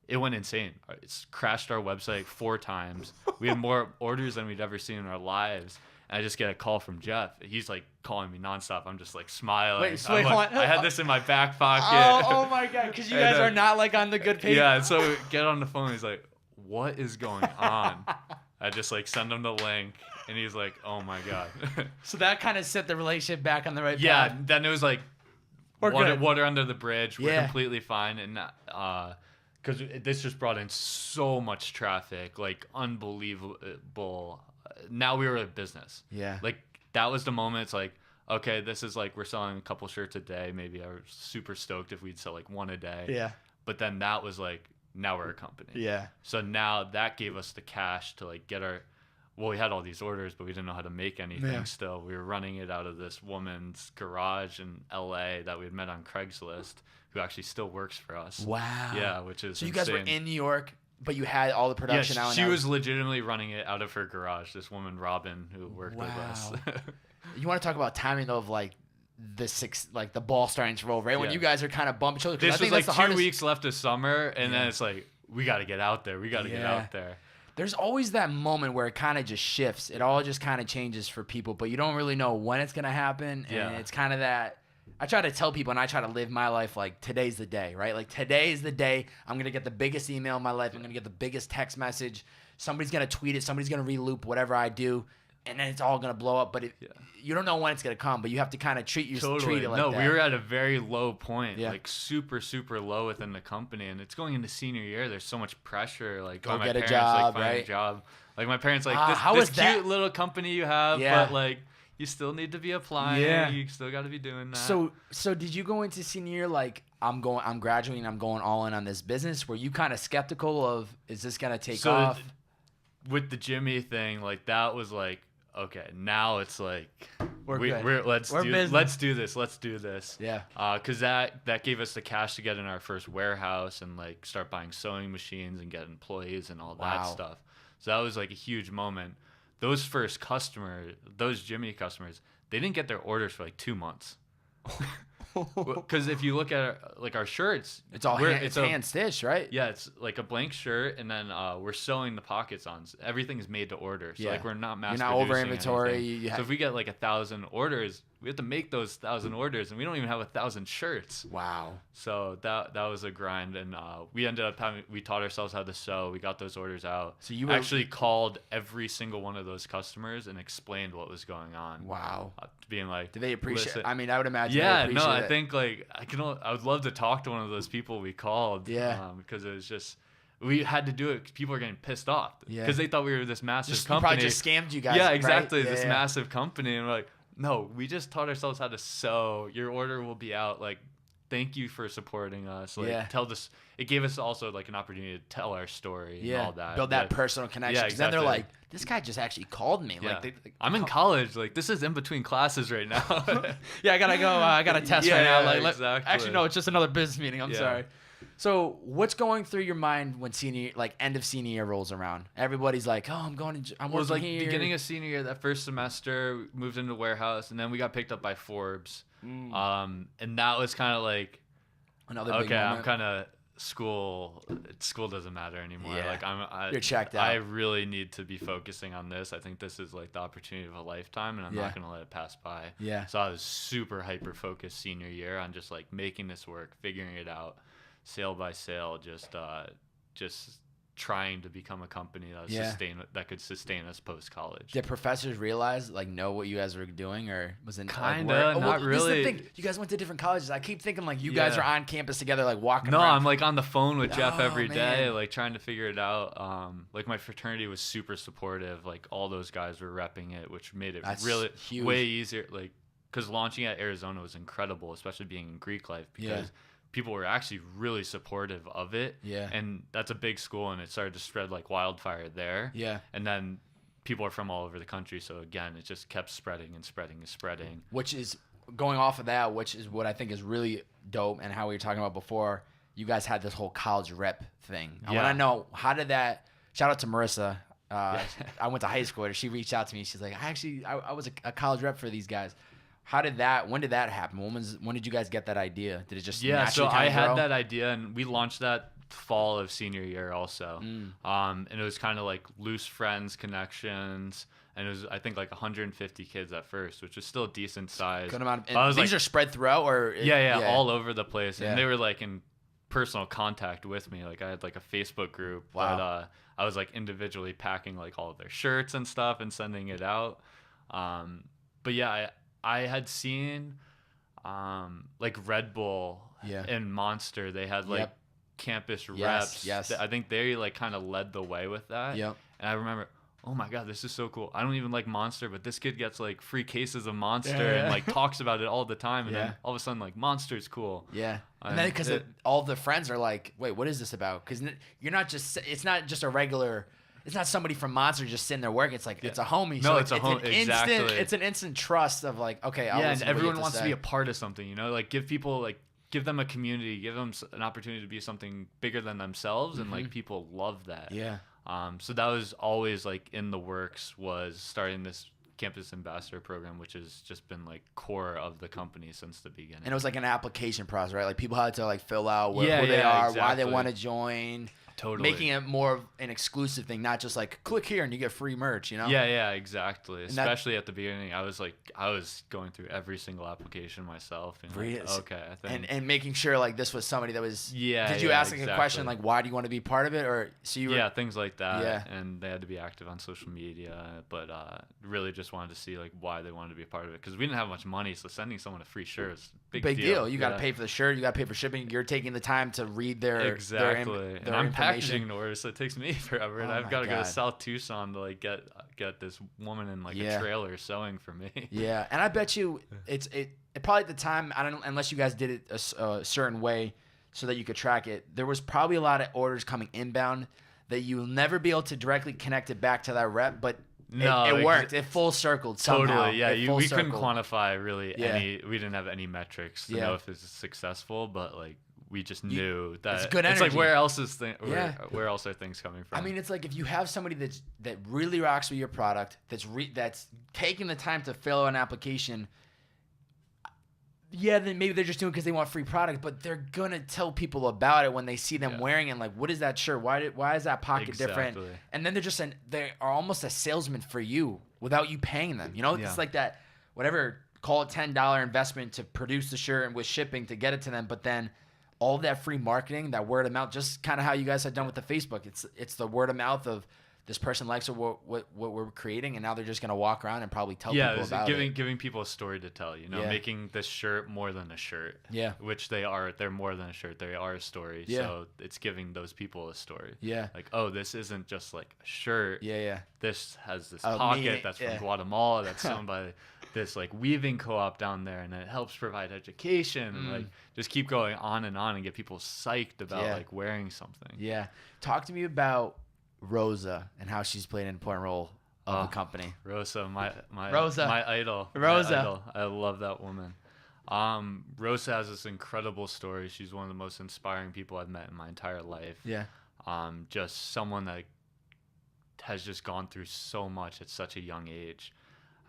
it went insane. It's crashed our website 4 times. We had more orders than we'd ever seen in our lives. And I just get a call from Jeff. He's like calling me nonstop. I'm just like smiling. Wait, hold on. I had this in my back pocket. Oh my God. Because you guys are not like on the good page. Yeah. And so we get on the phone. He's like, what is going on? I just like send him the link. And he's like, oh my God. So that kind of set the relationship back on the right path. Yeah. Then it was like water under the bridge. We're completely fine. And because this just brought in so much traffic, like unbelievable. Now we were a business. Yeah. Like that was the moment. It's like, okay, this is like, we're selling a couple shirts a day. Maybe I was super stoked if we'd sell like 1 a day. Yeah. But then that was like, now we're a company. Yeah. So now that gave us the cash to like get we had all these orders, but we didn't know how to make anything still. We were running it out of this woman's garage in LA that we had met on Craigslist, who actually still works for us. Wow. Yeah, which is so you insane. guys were in New York, but you had all the production out. She was legitimately running it out of her garage. This woman, Robin, who worked with us. You want to talk about timing though, of like the ball starting to roll, right? When you guys are kind of bumping shoulders. This was like 2 weeks left of summer, and then it's like, we got to get out there. We got to get out there. There's always that moment where it kind of just shifts. It all just kind of changes for people, but you don't really know when it's going to happen. And it's kind of that. I try to tell people, and I try to live my life like today's the day, right? Like today is the day I'm going to get the biggest email in my life. I'm going to get the biggest text message. Somebody's going to tweet it. Somebody's going to reloop whatever I do. And then it's all going to blow up. But you don't know when it's going to come, but you have to kind of treat it like that. No, we were at a very low point, like super, super low within the company. And it's going into senior year. There's so much pressure. Like, go my get parents, a job, like, right? A job. Like, my parents, like, this cute little company you have, but, like, you still need to be applying. Yeah. You still got to be doing that. So did you go into senior year like, I'm graduating, I'm going all in on this business? Were you kind of skeptical of, is this going to take off? With the Jimmy thing, like, that was like, okay, now it's like let's do this. Yeah. Because that gave us the cash to get in our first warehouse and like start buying sewing machines and get employees and all that stuff. So that was like a huge moment. Those first customers, those Jimmy customers, they didn't get their orders for like 2 months. Because if you look at like our shirts, it's hand stitched, right? Yeah, it's like a blank shirt, and then we're sewing the pockets on. Everything's made to order, so like we're not mass producing. You're not over inventory. So if we get like 1,000 orders, we have to make those 1,000 orders, and we don't even have 1,000 shirts. Wow. So that was a grind, and we ended up we taught ourselves how to sew. We got those orders out. So you actually called every single one of those customers and explained what was going on. Wow. Being like, do they appreciate? I mean, I would imagine. Yeah, no, I think like I would love to talk to one of those people we called. Yeah. Because it was just. We had to do it. People were getting pissed off because they thought we were this massive company. Probably just scammed you guys. Yeah, exactly. Right? This massive company, and we're like, no, we just taught ourselves how to sew. Your order will be out. Like, thank you for supporting us. Like, tell this. It gave us also like an opportunity to tell our story and all that. Build that personal connection. Yeah, exactly. Then they're like, this guy just actually called me. Yeah. I'm in college. Like, this is in between classes right now. I gotta go. I got a test right now. Like, exactly. Actually, no, it's just another business meeting. I'm sorry. So what's going through your mind when end of senior year rolls around? Everybody's like, oh, I'm working here. Beginning of senior year, that first semester, we moved into the warehouse, and then we got picked up by Forbes. And that was kind of like, another big moment. I'm kind of school doesn't matter anymore. Like you're checked out. I really need to be focusing on this. I think this is like the opportunity of a lifetime, and I'm not going to let it pass by. Yeah. So I was super hyper focused senior year on just like making this work, figuring it out. Sale by sale, just trying to become a company that could sustain us post college. Did professors know what you guys were doing, or was it kinda not really? This is the thing. You guys went to different colleges. I keep thinking like you guys are on campus together, like walking. No, around. I'm like on the phone with Jeff every day, like trying to figure it out. Like my fraternity was super supportive. Like all those guys were repping it, which made it really huge. Way easier. Like because launching at Arizona was incredible, especially being in Greek life because. People were actually really supportive of it. Yeah. And that's a big school, and it started to spread like wildfire there. Yeah. And then people are from all over the country. So, again, it just kept spreading and spreading and spreading. Which is, going off of that, which is what I think is really dope, and how we were talking about before, you guys had this whole college rep thing. I want to know, how did that, shout out to Marissa. I went to high school with her. She reached out to me. She's like, I was a college rep for these guys. When did that happen? When did you guys get that idea? Did it just naturally I had that idea, and we launched that fall of senior year also. And it was kind of like loose friends, connections, and it was I think like 150 kids at first, which was still a decent size. Good amount. These are spread throughout, or all over the place, and they were like in personal contact with me. Like I had like a Facebook group, but I was like individually packing like all of their shirts and stuff and sending it out. But yeah. I had seen like Red Bull and Monster. They had like campus reps. Yes. I think they like kind of led the way with that. Yep. And I remember, oh my God, this is so cool. I don't even like Monster, but this kid gets like free cases of Monster and like talks about it all the time. And then all of a sudden like Monster's cool. Yeah. And then because all the friends are like, wait, what is this about? Because it's not just a regular. It's not somebody from Monster just sitting there working. It's like it's a homie. No, it's a homie. Exactly. It's an instant trust of like, okay, and everyone wants to be a part of something. Like give them a community, give them an opportunity to be something bigger than themselves, and like people love that. Yeah. So that was always like in the works, was starting this campus ambassador program, which has just been like core of the company since the beginning. And it was like an application process, right? Like people had to like fill out who they Yeah, are, exactly. why they want to join. Totally. Making it more of an exclusive thing, not just like click here and you get free merch, you know? Yeah, exactly. And Especially at the beginning, I was going through every single application myself, and like, okay, I think, and making sure like this was somebody that was. Yeah. Did you ask like exactly. a question like why do you want to be part of it, or so you were? Yeah, things like that. Yeah. And they had to be active on social media, but really just wanted to see like why they wanted to be a part of it, because we didn't have much money, so sending someone a free shirt is a big deal. You got to pay for the shirt, you got to pay for shipping. You're taking the time to read their exactly. their and I'm information. packaging orders, so it takes me forever, and I've got to go to South Tucson to like get this woman in like a trailer sewing for me. Yeah, and I bet you it probably at the time, I don't know, unless you guys did it a certain way so that you could track it, there was probably a lot of orders coming inbound that you'll never be able to directly connect it back to that rep, but it worked. It full circled somehow. Totally, yeah. We couldn't quantify really any. We didn't have any metrics to know if it's successful, but like we just knew that it's good energy. It's like where else are things coming from? I mean, it's like if you have somebody that really rocks with your product, that's taking the time to fill out an application. Yeah, then maybe they're just doing it because they want free product, but they're gonna tell people about it when they see them wearing it. Like, what is that shirt? Why is that pocket different? And then they are almost a salesman for you without you paying them. You know, it's like that. Whatever, call it $10 investment to produce the shirt and with shipping to get it to them, but then all of that free marketing, that word of mouth, just kind of how you guys have done with the Facebook. It's the word of mouth of this person likes what we're creating, and now they're just gonna walk around and probably tell people about it. Giving people a story to tell, making this shirt more than a shirt. Yeah. Which they are. They're more than a shirt. They are a story. Yeah. So it's giving those people a story. Yeah. Like, oh, this isn't just like a shirt. Yeah. This has this pocket that's from Guatemala that's sewn by this like weaving co-op down there, and it helps provide education. And, like, just keep going on and get people psyched about like wearing something. Yeah. Talk to me about Rosa and how she's played an important role of the company. Rosa, my idol. Rosa. My idol. I love that woman. Rosa has this incredible story. She's one of the most inspiring people I've met in my entire life. Yeah. Just someone that has just gone through so much at such a young age.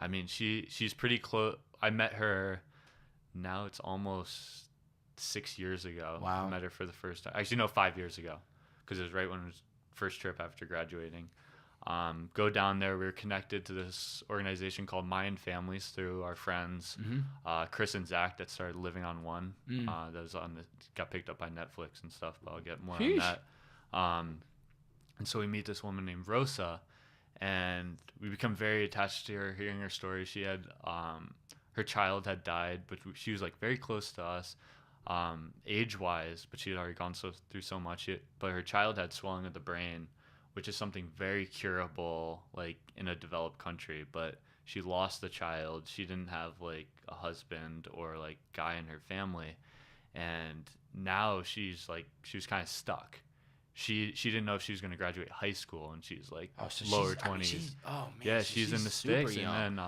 I mean, she's pretty close. I met her, now it's almost 6 years ago. Wow. I met her for the first time. Actually, no, 5 years ago, because it was right when it was first trip after graduating. Go down there. We were connected to this organization called Mayan Families through our friends, Chris and Zach, that started Living on One. That was got picked up by Netflix and stuff, but I'll get more on that. And so we meet this woman named Rosa, and we become very attached to her, hearing her story. She had her child had died, but she was like very close to us. Age-wise, but she had already gone through so much. But her child had swelling of the brain, which is something very curable, like in a developed country. But she lost the child. She didn't have like a husband or like guy in her family, and now she was kind of stuck. She didn't know if she was going to graduate high school, and she's like lower 20s. She's in the sticks, young. And then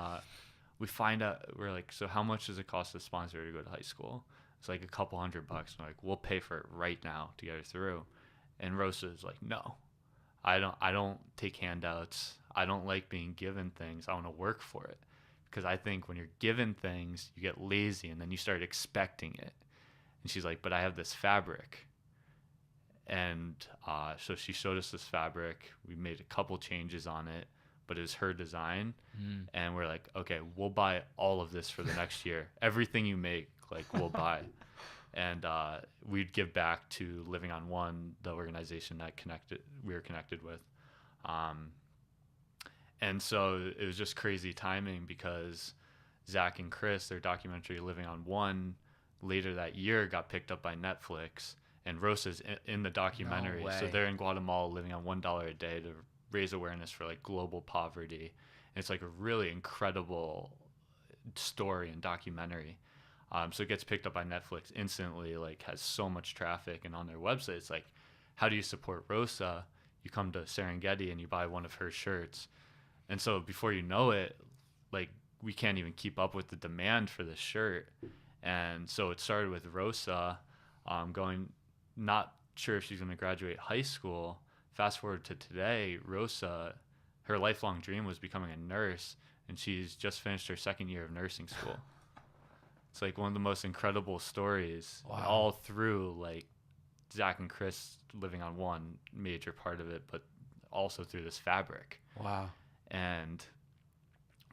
we find out, we're like, so how much does it cost a sponsor to go to high school? It's like a couple $100. We're like, we'll pay for it right now to get her through. And Rosa's like, no, I don't take handouts. I don't like being given things. I want to work for it, because I think when you're given things, you get lazy and then you start expecting it. And she's like, but I have this fabric. And so she showed us this fabric. We made a couple changes on it, but it was her design. And we're like, okay, we'll buy all of this for the next year. Everything you make, like, we'll buy. And we'd give back to Living on One, the organization that we were connected with. And so it was just crazy timing, because Zach and Chris, their documentary Living on One, later that year got picked up by Netflix, and Rosa's in the documentary. No way. So they're in Guatemala living on $1 a day to raise awareness for like global poverty. And it's like a really incredible story and documentary. So it gets picked up by Netflix instantly, like has so much traffic, and on their website, it's like, how do you support Rosa? You come to Serengeti and you buy one of her shirts. And so before you know it, like, we can't even keep up with the demand for this shirt. And so it started with Rosa not sure if she's going to graduate high school. Fast forward to today, Rosa, her lifelong dream was becoming a nurse, and she's just finished her second year of nursing school. It's like one of the most incredible stories. Wow. All through like Zach and Chris living on one major part of it, but also through this fabric. Wow. And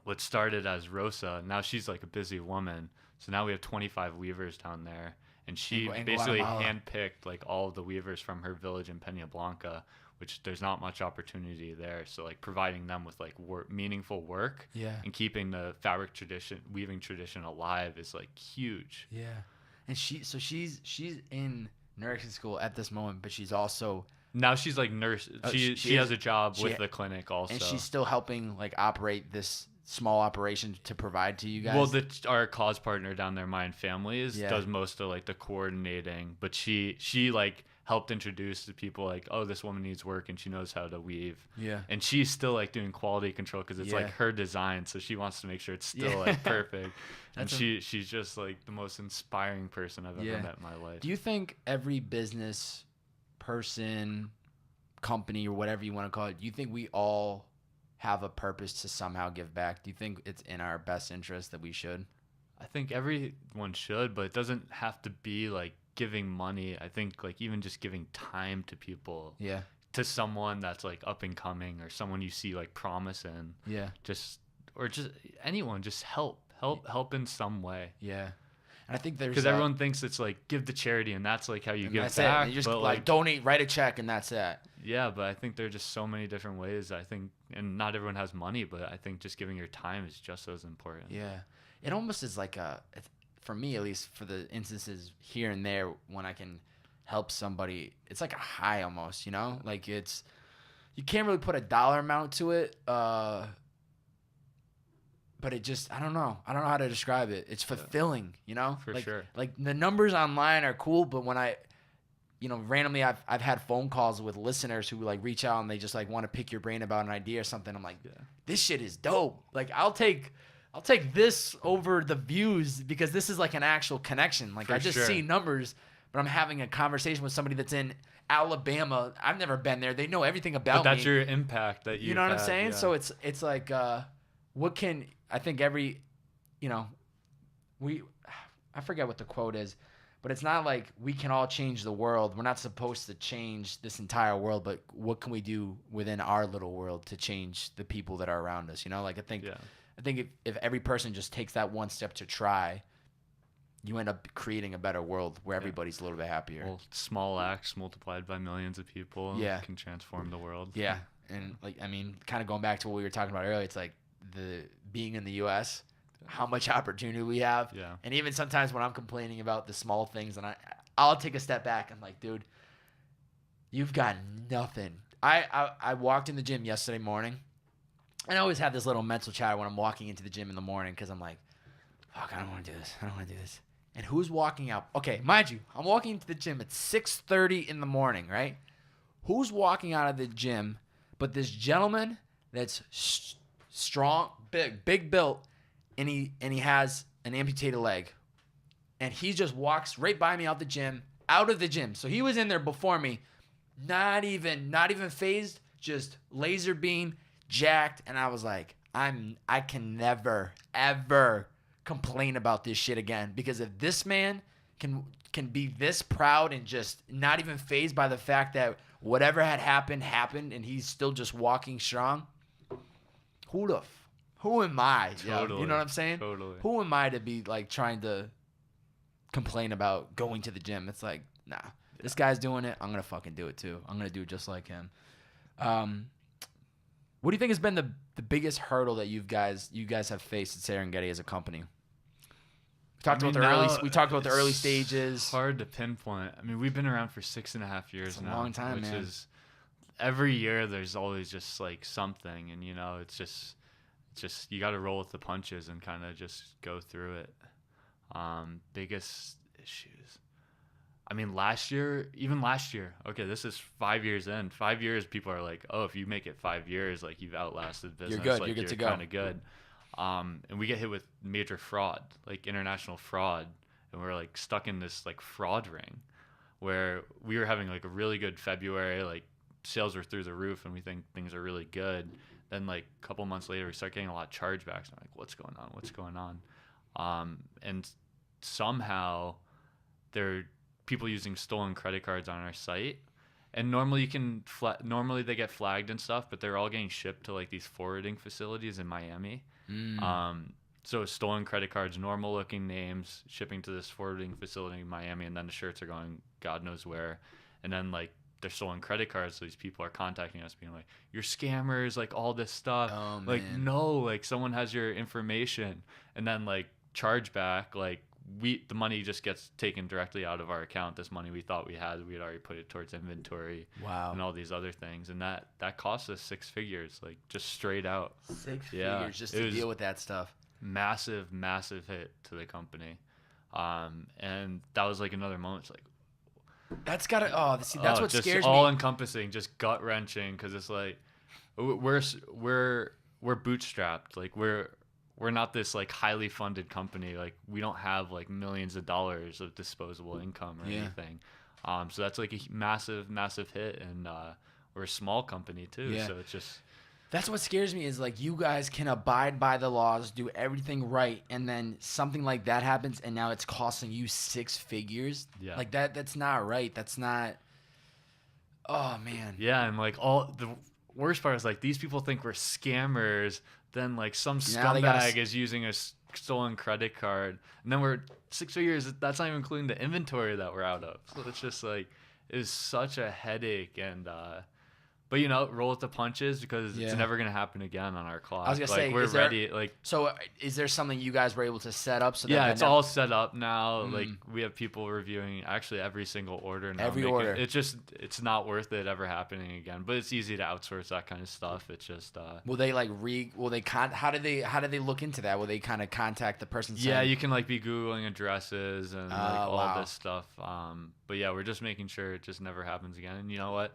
what started as Rosa, now she's like a busy woman. So now we have 25 weavers down there. And she basically handpicked like all of the weavers from her village in Peña Blanca, which there's not much opportunity there. So like providing them with like meaningful work, and keeping the fabric tradition, weaving tradition alive is like huge. Yeah. And she's in nursing school at this moment, but she's also now she's like nurse. She has a job with the clinic also, and she's still helping like operate this small operation to provide to you guys. Well, our cause partner down there, Mayan Families, does most of like the coordinating, but she like helped introduce the people like, oh, this woman needs work and she knows how to weave. Yeah. And she's still like doing quality control because it's like her design, so she wants to make sure it's still like perfect. And she's just like the most inspiring person I've ever met in my life. Do you think every business person, company, or whatever you want to call it, do you think we all have a purpose to somehow give back? Do you think it's in our best interest that we should? I think everyone should, but it doesn't have to be like giving money. I think like even just giving time to people. Yeah. To someone that's like up and coming, or someone you see like promise in. Yeah. Just anyone, just help in some way. Yeah. And I think there's because everyone thinks it's like give to charity and that's like how you give back. You just like donate, write a check, and that's it. Yeah, but I think there are just so many different ways. I think, and not everyone has money, but I think just giving your time is just as important. Yeah, it almost is like for me at least, for the instances here and there when I can help somebody, it's like a high almost, you know? Like you can't really put a dollar amount to it, but it just, I don't know how to describe it. It's fulfilling, you know? For sure. Like the numbers online are cool, but when randomly I've had phone calls with listeners who like reach out and they just like want to pick your brain about an idea or something. I'm like, this shit is dope. Like I'll take this over the views because this is like an actual connection. Like I just see numbers, but I'm having a conversation with somebody that's in Alabama. I've never been there. They know everything about me. But that's your impact that you know what I'm saying? Yeah. So it's like I think every, I forget what the quote is, but it's not like we can all change the world. We're not supposed to change this entire world, but what can we do within our little world to change the people that are around us? You know, like I think if every person just takes that one step to try, you end up creating a better world where everybody's a little bit happier. Well, small acts multiplied by millions of people can transform the world. Yeah. And like, I mean, kind of going back to what we were talking about earlier, it's like being in the U.S., how much opportunity we have. Yeah. And even sometimes when I'm complaining about the small things, and I'll take a step back. I'm like, dude, you've got nothing. I walked in the gym yesterday morning, and I always have this little mental chatter when I'm walking into the gym in the morning because I'm like, fuck, I don't want to do this. And who's walking out? Okay, mind you, I'm walking into the gym at 6:30 in the morning, right? Who's walking out of the gym but this gentleman that's strong, big built, and he has an amputated leg, and he just walks right by me out of the gym. So he was in there before me, not even phased, just laser beam, jacked, and I was like, I can never ever complain about this shit again, because if this man can be this proud and just not even fazed by the fact that whatever had happened, and he's still just walking strong, who am I? Totally. You know what I'm saying? Totally. Who am I to be like trying to complain about going to the gym? It's like, nah, this guy's doing it. I'm going to fucking do it too. I'm going to do it just like him. What do you think has been the biggest hurdle that you guys have faced at Serengeti as a company? We talked about the early stages. It's hard to pinpoint. I mean, we've been around for 6.5 years now. A long time, which man. Is every year there's always just like something, and it's just you got to roll with the punches and kind of just go through it. Biggest issues. I mean, last year. Okay, this is 5 years in. 5 years, people are like, oh, if you make it 5 years, like you've outlasted business. You're good. Like, you're good to go. Kind of good. And we get hit with major fraud, like international fraud, and we're like stuck in this like fraud ring, where we were having like a really good February, like sales were through the roof, and we think things are really good. Then like a couple months later, we start getting a lot of chargebacks. I'm like, what's going on? What's going on? And somehow there are people using stolen credit cards on our site. And normally normally they get flagged and stuff, but they're all getting shipped to like these forwarding facilities in Miami. So stolen credit cards, normal looking names, shipping to this forwarding facility in Miami, and then the shirts are going God knows where. And then like they're stolen credit cards, so these people are contacting us being like, you're scammers, like all this stuff. Oh, like, man. no, like someone has your information. And then like chargeback, like the money just gets taken directly out of our account. This money we thought we had already put it towards inventory. Wow. And all these other things. And that cost us 6 figures, like just straight out. 6 figures just to deal with that stuff. Massive hit to the company. And that was like another moment. It's like, that's gotta that's what just scares all me. encompassing, just gut wrenching, because it's like we're bootstrapped. Like we're not this like highly funded company. Like we don't have like millions of dollars of disposable income or anything. So that's like a massive hit, and we're a small company too. Yeah. So it's just, that's what scares me, is like you guys can abide by the laws, do everything right, and then something like that happens, and now it's costing you 6 figures. Yeah. Like that's not right. That's not. Oh man. yeah. And like all the worst part is like these people think we're scammers. Then like some scumbag is using a stolen credit card, and then we're 6 figures. That's not even including the inventory that we're out of. So it's just like, it's such a headache. And but you know, roll with the punches, because it's never gonna happen again on our clock. I was gonna like, say, we're ready. Like, so is there something you guys were able to set up so that? Yeah, it's all set up now. Like we have people reviewing actually every single order now. Every order. It's not worth it ever happening again. But it's easy to outsource that kind of stuff. It's just Will they like how do they look into that? Will they kind of contact the person saying, yeah, you can like be Googling addresses and like all this stuff. But yeah, we're just making sure it just never happens again. And you know what?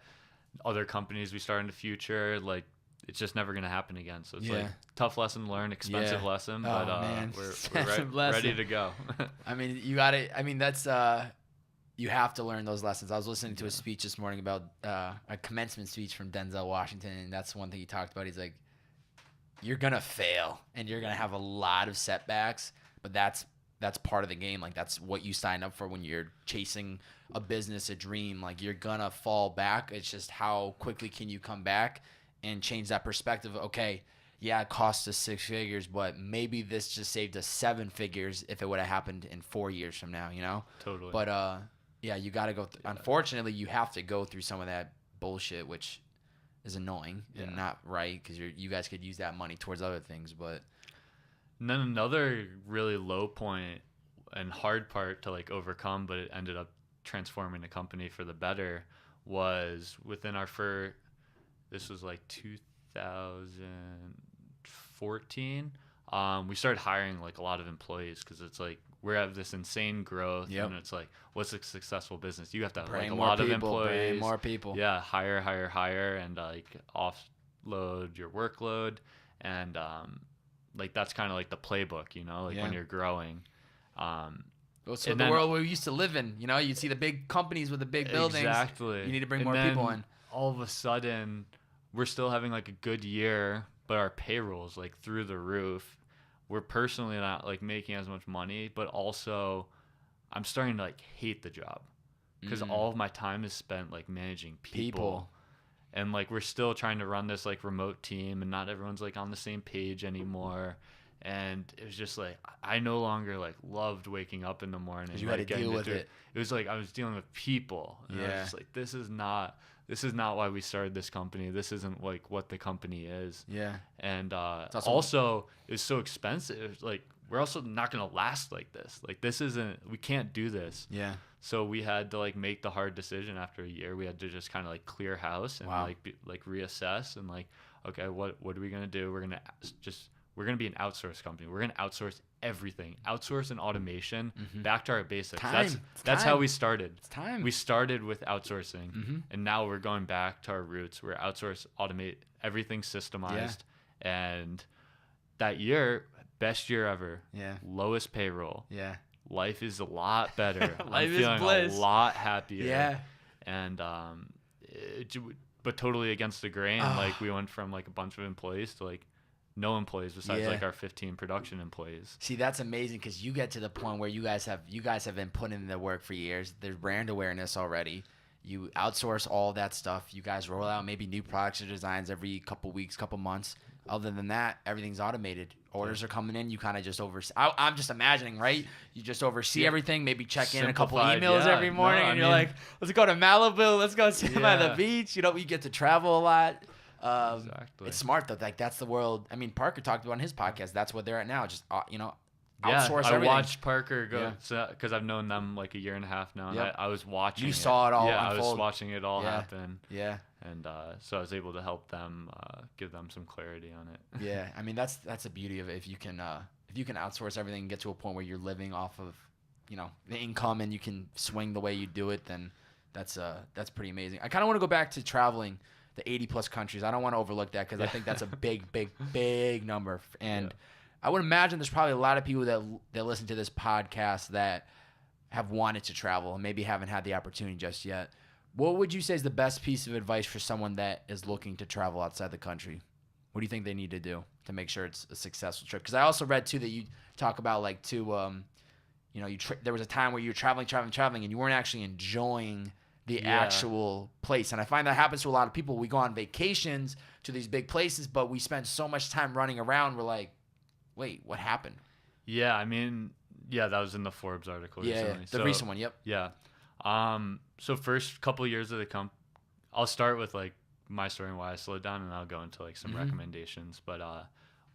Other companies we start in the future, like it's just never going to happen again. So it's like tough lesson learned, expensive lesson, but we're ready to go. I mean, that's you have to learn those lessons. I was listening to a speech this morning about a commencement speech from Denzel Washington, and that's one thing he talked about. He's like, you're going to fail and you're going to have a lot of setbacks, but that's part of the game. Like that's what you sign up for when you're chasing a business, a dream. Like you're gonna fall back. It's just how quickly can you come back and change that perspective. Okay, yeah, it cost us 6 figures, but maybe this just saved us 7 figures if it would have happened in 4 years from now, you know? Totally. But yeah, you got to go unfortunately, you have to go through some of that bullshit, which is annoying and not right, because you guys could use that money towards other things. But and then another really low point and hard part to like overcome, but it ended up transforming the company for the better, was within our this was like 2014, we started hiring like a lot of employees, because it's like we have this insane growth. And it's like, what's a successable business? You have to have like a lot of employees, more people, hire, and like offload your workload, and like that's kind of like the playbook, you know, like when you're growing. It's the world we used to live in. You know, you'd see the big companies with the big buildings. Exactly. You need to bring more people in. All of a sudden, we're still having like a good year, but our payroll's like through the roof. We're personally not like making as much money, but also I'm starting to like hate the job, because all of my time is spent like managing people. And like we're still trying to run this like remote team, and not everyone's like on the same page anymore. And it was just like, I no longer like loved waking up in the morning. You had to deal with it. It was like I was dealing with people. And I was just like, this is not why we started this company. This isn't like what the company is. Yeah. And also it was so expensive. Like we're also not gonna last like this. Like we can't do this. Yeah. So we had to like make the hard decision after a year. We had to just kind of like clear house and like reassess and like, okay, what are we gonna do? We're gonna be an outsource company. We're going to outsource everything. Outsource and automation back to our basics. That's how we started. It's time. We started with outsourcing, and now we're going back to our roots. We're outsource, automate, everything systemized. Yeah. And that year, best year ever. Yeah. Lowest payroll. Yeah. Life is a lot better. Life I'm feeling is bliss. A lot happier. Yeah. And but totally against the grain. Like we went from like a bunch of employees to like no employees besides like our 15 production employees. See, that's amazing because you get to the point where you guys have been putting in the work for years. There's brand awareness already. You outsource all that stuff. You guys roll out maybe new products or designs every couple weeks, couple months. Other than that, everything's automated. Orders are coming in. You kind of just oversee. I'm just imagining, right? You just oversee everything. Maybe check in a couple emails every morning, and you're like, "Let's go to Malibu. Let's go sit by the beach." You know, we get to travel a lot. Exactly. It's smart though. Like that's the world. I mean, Parker talked about on his podcast. That's what they're at now. Just outsource everything. I watched Parker go because I've known them like a year and a half now. And I was watching. You saw it all. Yeah, unfold. I was watching it all happen. Yeah. And so I was able to help them, give them some clarity on it. Yeah, I mean that's the beauty of it. If you can outsource everything and get to a point where you're living off of, the income and you can swing the way you do it, then that's pretty amazing. I kind of want to go back to traveling the 80 plus countries. I don't want to overlook that because I think that's a big number. And I would imagine there's probably a lot of people that listen to this podcast that have wanted to travel and maybe haven't had the opportunity just yet. What would you say is the best piece of advice for someone that is looking to travel outside the country? What do you think they need to do to make sure it's a successful trip? Because I also read too that you talk about like there was a time where you were traveling, and you weren't actually enjoying the actual place. And I find that happens to a lot of people. We go on vacations to these big places, but we spend so much time running around. We're like, wait, what happened? Yeah, I mean, that was in the Forbes article recently. The recent one. Yep. Yeah. So first couple of years of the I'll start with like my story and why I slowed down, and I'll go into like some recommendations. But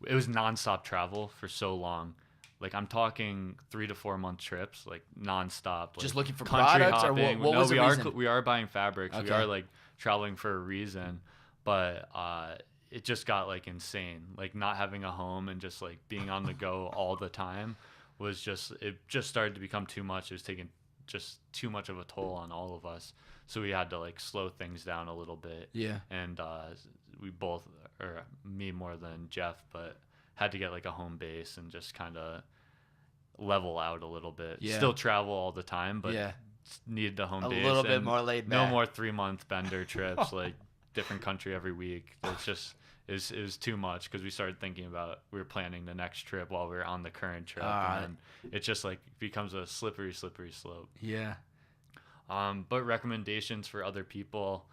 it was nonstop travel for so long. Like I'm talking 3 to 4 month trips, like nonstop. Like just looking for country products, hopping. or what was the reason? We are buying fabrics. Okay. We are like traveling for a reason, but it just got like insane. Like not having a home and just like being on the go all the time it just started to become too much. It was taking just too much of a toll on all of us, so we had to like slow things down a little bit. And we both, or me more than Jeff, but had to get like a home base and just kind of level out a little bit. Still travel all the time, but needed the home base a little bit more laid back. No more 3-month bender trips like different country every week. It's just it was too much because we started thinking about we were planning the next trip while we were on the current trip, and then it just like becomes a slippery slope. But recommendations for other people,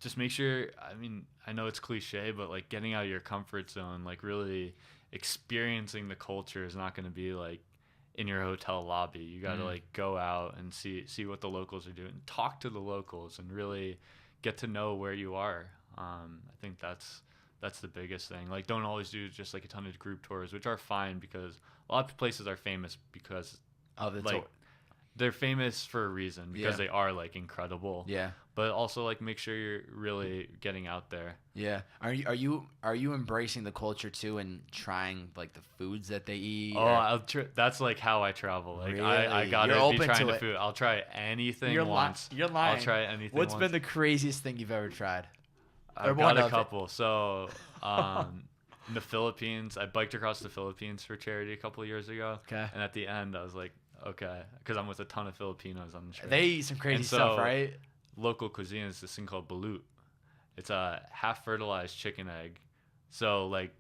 just make sure, I mean, I know it's cliche, but like getting out of your comfort zone, like really experiencing the culture is not going to be like in your hotel lobby. You got to like go out and see what the locals are doing, talk to the locals, and really get to know where you are. I think that's the biggest thing. Like, don't always do just like a ton of group tours, which are fine because a lot of places are famous because they're famous for a reason because they are like incredible. But also like make sure you're really getting out there. Are you embracing the culture too and trying like the foods that they eat? That's like how I travel. Like really? I gotta be trying to food. I'll try anything once. You're lying. I'll try anything. What's been the craziest thing you've ever tried? I've got a couple. So in the Philippines, I biked across the Philippines for charity a couple of years ago. Okay. And at the end, I was like, okay, because I'm with a ton of Filipinos on the trip. They eat some crazy stuff, right? Local cuisine is this thing called balut. It's a half fertilized chicken egg. So like,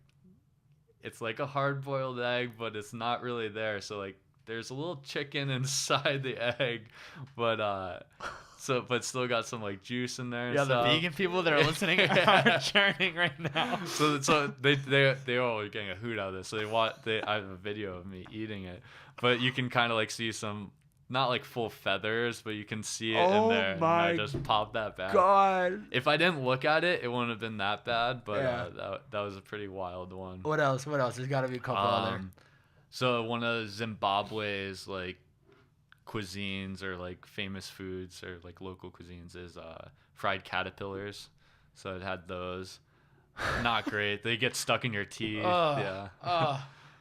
it's like a hard boiled egg, but it's not really there. So like, there's a little chicken inside the egg, but still got some like juice in there. And stuff. The vegan people that are listening are churning right now. So they all are getting a hoot out of this. So I have a video of me eating it, but you can kind of like see some, not like full feathers, but you can see it in there. And I just popped that back. God. If I didn't look at it, it wouldn't have been that bad, but that was a pretty wild one. What else? There's got to be a couple other. So one of Zimbabwe's like cuisines or like famous foods or like local cuisines is fried caterpillars. So it had those. Not great. They get stuck in your teeth.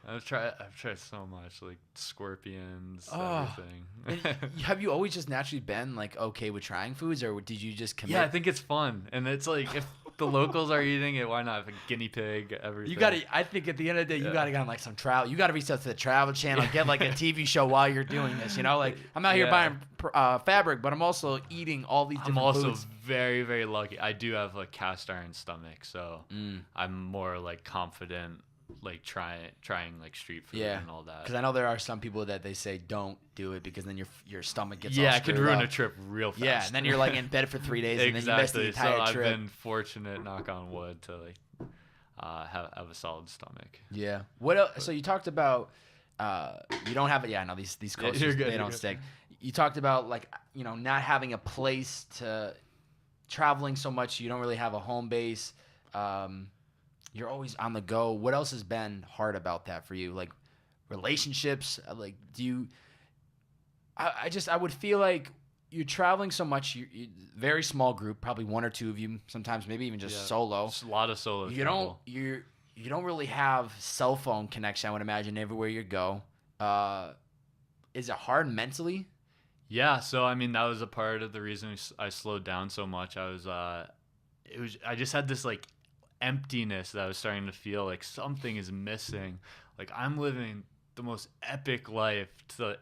I've tried so much, like scorpions, everything. Have you always just naturally been like okay with trying foods, or did you just commit? Yeah, I think it's fun, and it's like the locals are eating it. Why not? Have a guinea pig, everything. You gotta. I think at the end of the day, you gotta get on like some travel. You gotta reach out to the travel channel, get like a TV show while you're doing this. You know, like I'm out here buying fabric, but I'm also eating all these different foods. I'm also very, very lucky. I do have a cast iron stomach, so I'm more like confident, like trying like street food and all that. Because I know there are some people that they say don't do it because then your stomach gets it could ruin a trip real fast. Yeah, and then you're like in bed for 3 days and then you miss the entire trip. I've been fortunate, knock on wood, to like have a solid stomach. Yeah. What else? So you talked about you don't have it. Yeah, I know these coasters, they don't stick. You talked about like not having a place to traveling so much. You don't really have a home base. You're always on the go. What else has been hard about that for you? Like relationships? Like I would feel like you're traveling so much. You very small group, probably one or two of you, sometimes maybe even just solo. Just a lot of solo. You don't really have cell phone connection, I would imagine, everywhere you go. Is it hard mentally? Yeah, so I mean that was a part of the reason I slowed down so much. I just had this like emptiness that I was starting to feel like something is missing. Like I'm living the most epic life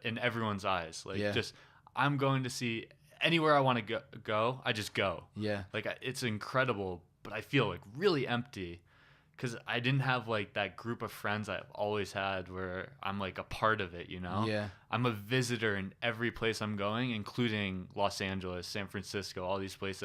in everyone's eyes. Like just I'm going to see anywhere I want to go. I just go. Yeah. Like it's incredible, but I feel like really empty because I didn't have like that group of friends I've always had where I'm like a part of it. Yeah. I'm a visitor in every place I'm going, including Los Angeles, San Francisco, all these places.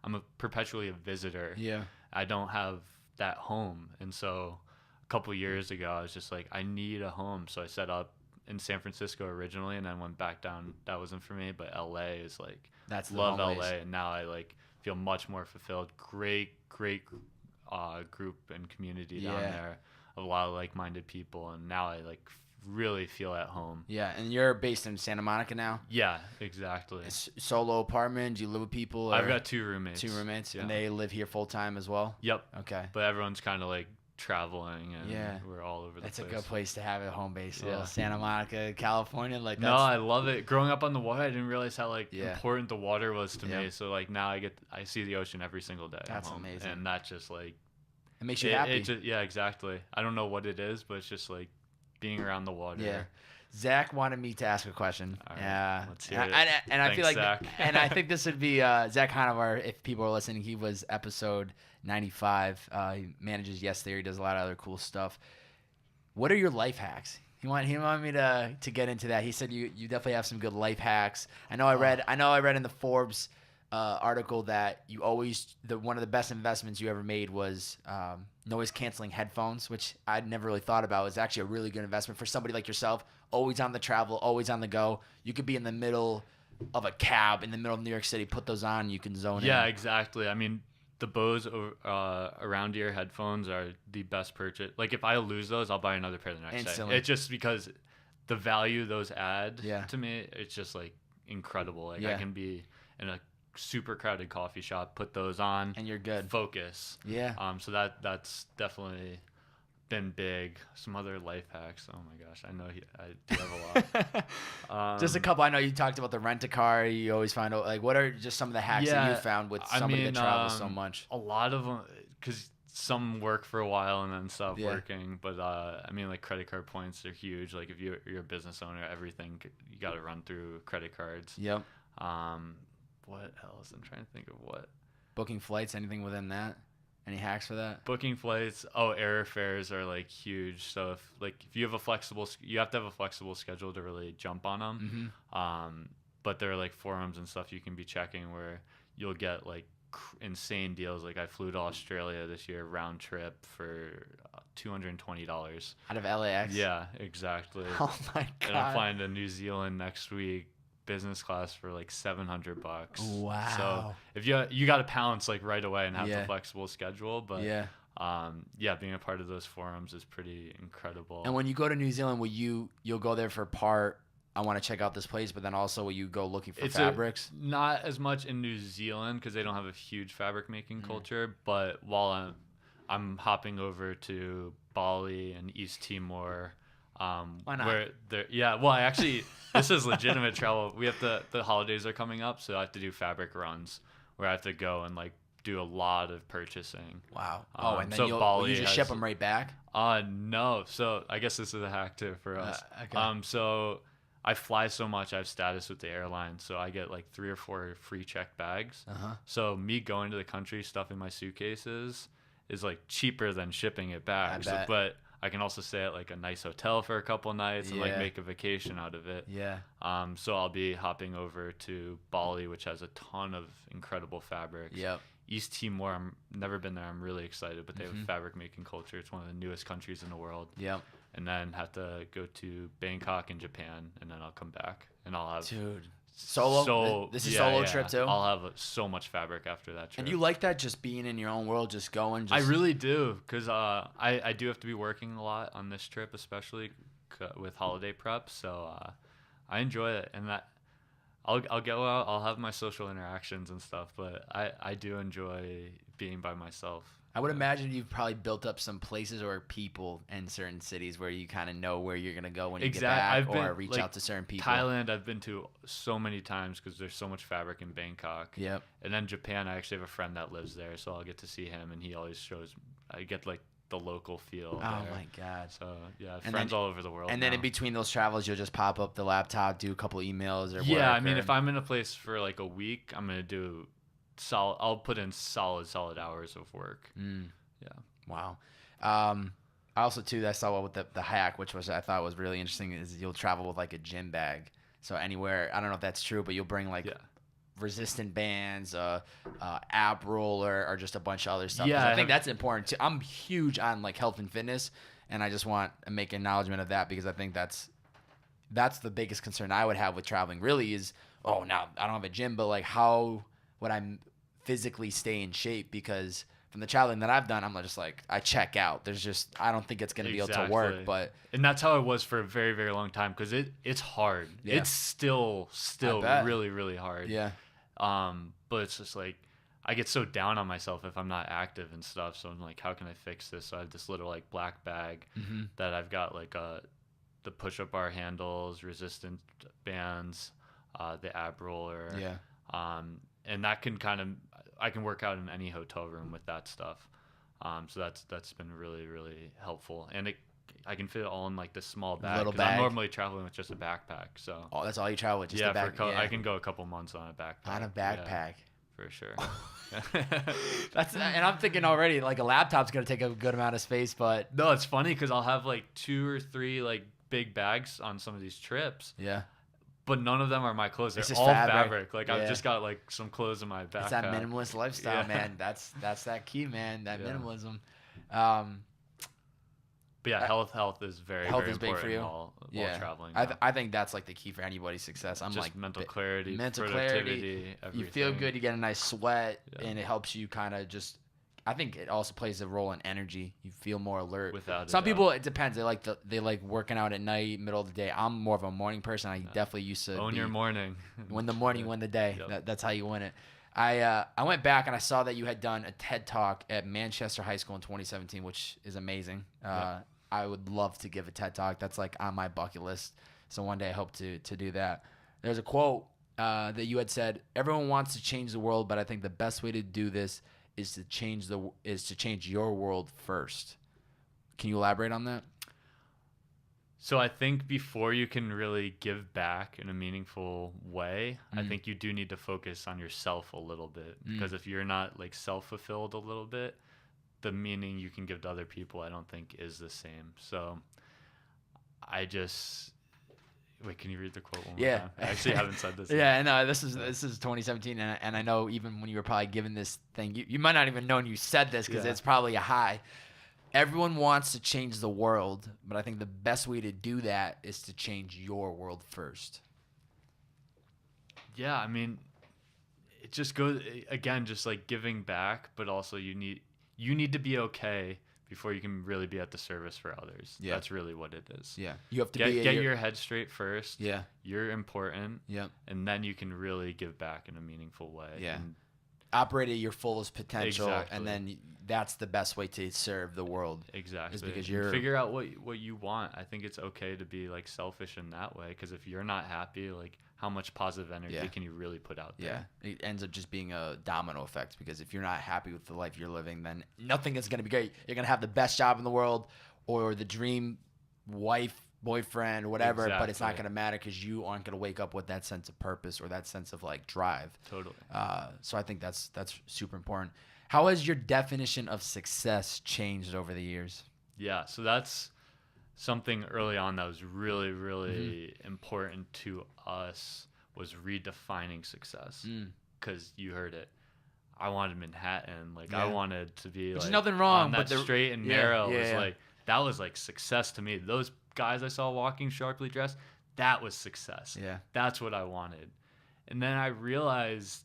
I'm perpetually a visitor. Yeah. I don't have that home. And so a couple years ago, I was just like, I need a home. So I set up in San Francisco originally and then went back down. That wasn't for me, but LA is like, love LA. And now I like feel much more fulfilled. Great group and community down there of a lot of like-minded people. And now I like really feel at home. Yeah, and you're based in Santa Monica now? Yeah, exactly. Solo apartment? Do you live with people? I've got two roommates. And they live here full-time as well? Yep. Okay. But everyone's kind of like traveling and we're all over the place. That's a good place to have a home base. Santa Monica, California. No, I love it. Growing up on the water, I didn't realize how like important the water was to me. So like now I see the ocean every single day. That's amazing. And that just like it makes you happy. Yeah, exactly. I don't know what it is, but it's just like being around the water. Yeah. Zach wanted me to ask a question. All right, yeah. Let's hear it. And I feel like, Zach. And I think this would be Zach Hanover. If people are listening, he was episode 95. He manages Yes Theory, does a lot of other cool stuff. What are your life hacks? He wanted me to get into that. He said you definitely have some good life hacks. I know I read in the Forbes article that one of the best investments you ever made was noise canceling headphones, which I'd never really thought about. It's actually a really good investment for somebody like yourself, always on the travel, always on the go. You could be in the middle of a cab in the middle of New York City, put those on, you can zone in. Yeah, exactly. I mean, the Bose around ear headphones are the best purchase. Like if I lose those, I'll buy another pair the next Instantly. day. It's just because the value those add to me, it's just like incredible. Like I can be in a super crowded coffee shop, put those on, and you're good. Focus. Yeah. So that's definitely been big. Some other life hacks. Oh my gosh, I know I do have a lot. Just a couple. I know you talked about the rent-a-car. You always find out like what are just some of the hacks that you found with somebody that travels so much. A lot of them, because some work for a while and then stop working. But I mean, like credit card points are huge. Like if you're a business owner, everything you got to run through credit cards. Yep. What else? I'm trying to think of what. Booking flights, anything within that? Any hacks for that? Booking flights. Airfares are like huge. So if you have you have to have a flexible schedule to really jump on them. Mm-hmm. But there are like forums and stuff you can be checking where you'll get like insane deals. Like I flew to Australia this year round trip for $220 out of LAX. Yeah, exactly. Oh my god! And I'm flying to New Zealand next week, business class for like $700. Wow. So if you got to pounce like right away and have the flexible schedule, but being a part of those forums is pretty incredible. And when you go to New Zealand, you'll go there for I want to check out this place, but then also will you go looking for fabrics? Not as much in New Zealand because they don't have a huge fabric making culture, but while I'm hopping over to Bali and East Timor. Why not? This is legitimate travel. We have the holidays are coming up, so I have to do fabric runs where I have to go and like do a lot of purchasing. Wow. Oh, and then so Bali you just ship them right back? No. So I guess this is a hack too for us. Okay. So I fly so much, I have status with the airline, so I get like 3 or 4 free checked bags. So me going to the country, stuffing my suitcases is like cheaper than shipping it back. I bet. But I can also stay at like a nice hotel for a couple nights and like Yeah. make a vacation out of it. Yeah. So I'll be hopping over to Bali, which has a ton of incredible fabrics. Yep. East Timor, I've never been there. I'm really excited, but they have a fabric making culture. It's one of the newest countries in the world. Yep. And then have to go to Bangkok and Japan, and then I'll come back and I'll have Dude. Solo? This is solo trip too? I'll have so much fabric after that trip. And you like that, just being in your own world, just going? I really do, because I do have to be working a lot on this trip, especially with holiday prep. So I enjoy it, and that I'll go out, I'll have my social interactions and stuff, but I do enjoy being by myself. I would imagine you've probably built up some places or people in certain cities where you kind of know where you're going to go when you get back, or reach out to certain people. Thailand, I've been to so many times because there's so much fabric in Bangkok. Yep. And then Japan, I actually have a friend that lives there, so I'll get to see him, and he always shows, I get like the local feel. Oh there. my God. So yeah, friends all over the world. And then in between those travels, you'll just pop up the laptop, do a couple emails or yeah, work, I mean, if I'm in a place for like a week, I'm going to do I'll put in solid hours of work. Yeah. Wow. I also too, I saw with the hack, which I thought was really interesting, is you'll travel with like a gym bag. So anywhere, I don't know if that's true, but you'll bring like resistant bands, ab roller, or just a bunch of other stuff. Yeah, I think that's important too. I'm huge on like health and fitness, and I just want to make acknowledgement of that, because I think that's the biggest concern I would have with traveling. Really is, now I don't have a gym, but like how would I physically stay in shape? Because from the traveling that I've done, I'm just like, I check out. I don't think it's going to be able to work. And that's how it was for a very, very long time, because it's hard. Yeah. It's still really, really hard. Yeah. But it's just like, I get so down on myself if I'm not active and stuff. So I'm like, how can I fix this? So I have this little like black bag that I've got like the push-up bar handles, resistant bands, the ab roller. Yeah. And that can I can work out in any hotel room with that stuff. So that's been really, really helpful. And I can fit it all in like this small bag. Little bag. I'm normally traveling with just a backpack. So that's all you travel with, just a bag? I can go a couple months on a backpack. On a backpack. Yeah, for sure. And I'm thinking already like a laptop's gonna take a good amount of space, but no, it's funny because I'll have like 2 or 3 like big bags on some of these trips. Yeah. But none of them are my clothes. They're all fabric. Like I've just got like some clothes in my backpack. It's that minimalist lifestyle, man. That's that key, man. That minimalism. But yeah, health is very important big for you. While traveling. I think that's like the key for anybody's success. I'm just like mental clarity, everything. You feel good, you get a nice sweat, and it helps you kind of just. I think it also plays a role in energy. You feel more alert. Without some people, it depends. They like working out at night, middle of the day. I'm more of a morning person. I definitely used to own your morning. Win the morning, win the day. Yep. That's how you win it. I went back and I saw that you had done a TED Talk at Manchester High School in 2017, which is amazing. I would love to give a TED Talk. That's like on my bucket list. So one day I hope to do that. There's a quote that you had said, "Everyone wants to change the world, but I think the best way to do this is to change your world first." Can you elaborate on that? So I think before you can really give back in a meaningful way, I think you do need to focus on yourself a little bit, because if you're not like self-fulfilled a little bit, the meaning you can give to other people, I don't think is the same. So wait, can you read the quote one more time? I actually haven't said this. Yeah, no, this is 2017, and I know even when you were probably given this thing, you might not even know you said this, because it's probably a high. Everyone wants to change the world, but I think the best way to do that is to change your world first. Yeah, I mean, it just goes again, just like giving back, but also you need to be okay before you can really be at the service for others. Yeah. That's really what it is. Yeah. You have to get your head straight first. Yeah. You're important. Yeah. And then you can really give back in a meaningful way. Yeah. And operate at your fullest potential. Exactly. And then that's the best way to serve the world. Exactly. Is because you're figure out what you want. I think it's okay to be like selfish in that way, because if you're not happy, like how much positive energy Yeah. can you really put out Yeah, there? it ends up just being a domino effect, because if you're not happy with the life you're living, then nothing is going to be great. You're going to have the best job in the world or the dream wife, boyfriend, whatever, but it's not Exactly. going to matter because you aren't going to wake up with that sense of purpose or that sense of like drive. Totally. So I think that's super important. How has your definition of success changed over the years? Yeah, so that's something early on that was really, really important to us, was redefining success. Because you heard it. I wanted Manhattan. Like, I Yeah. wanted to be There's like nothing wrong, on that but the- straight and yeah, narrow. yeah, was yeah. like, that was like success to me. Those guys I saw walking sharply dressed, that was success. Yeah. That's what I wanted. And then I realized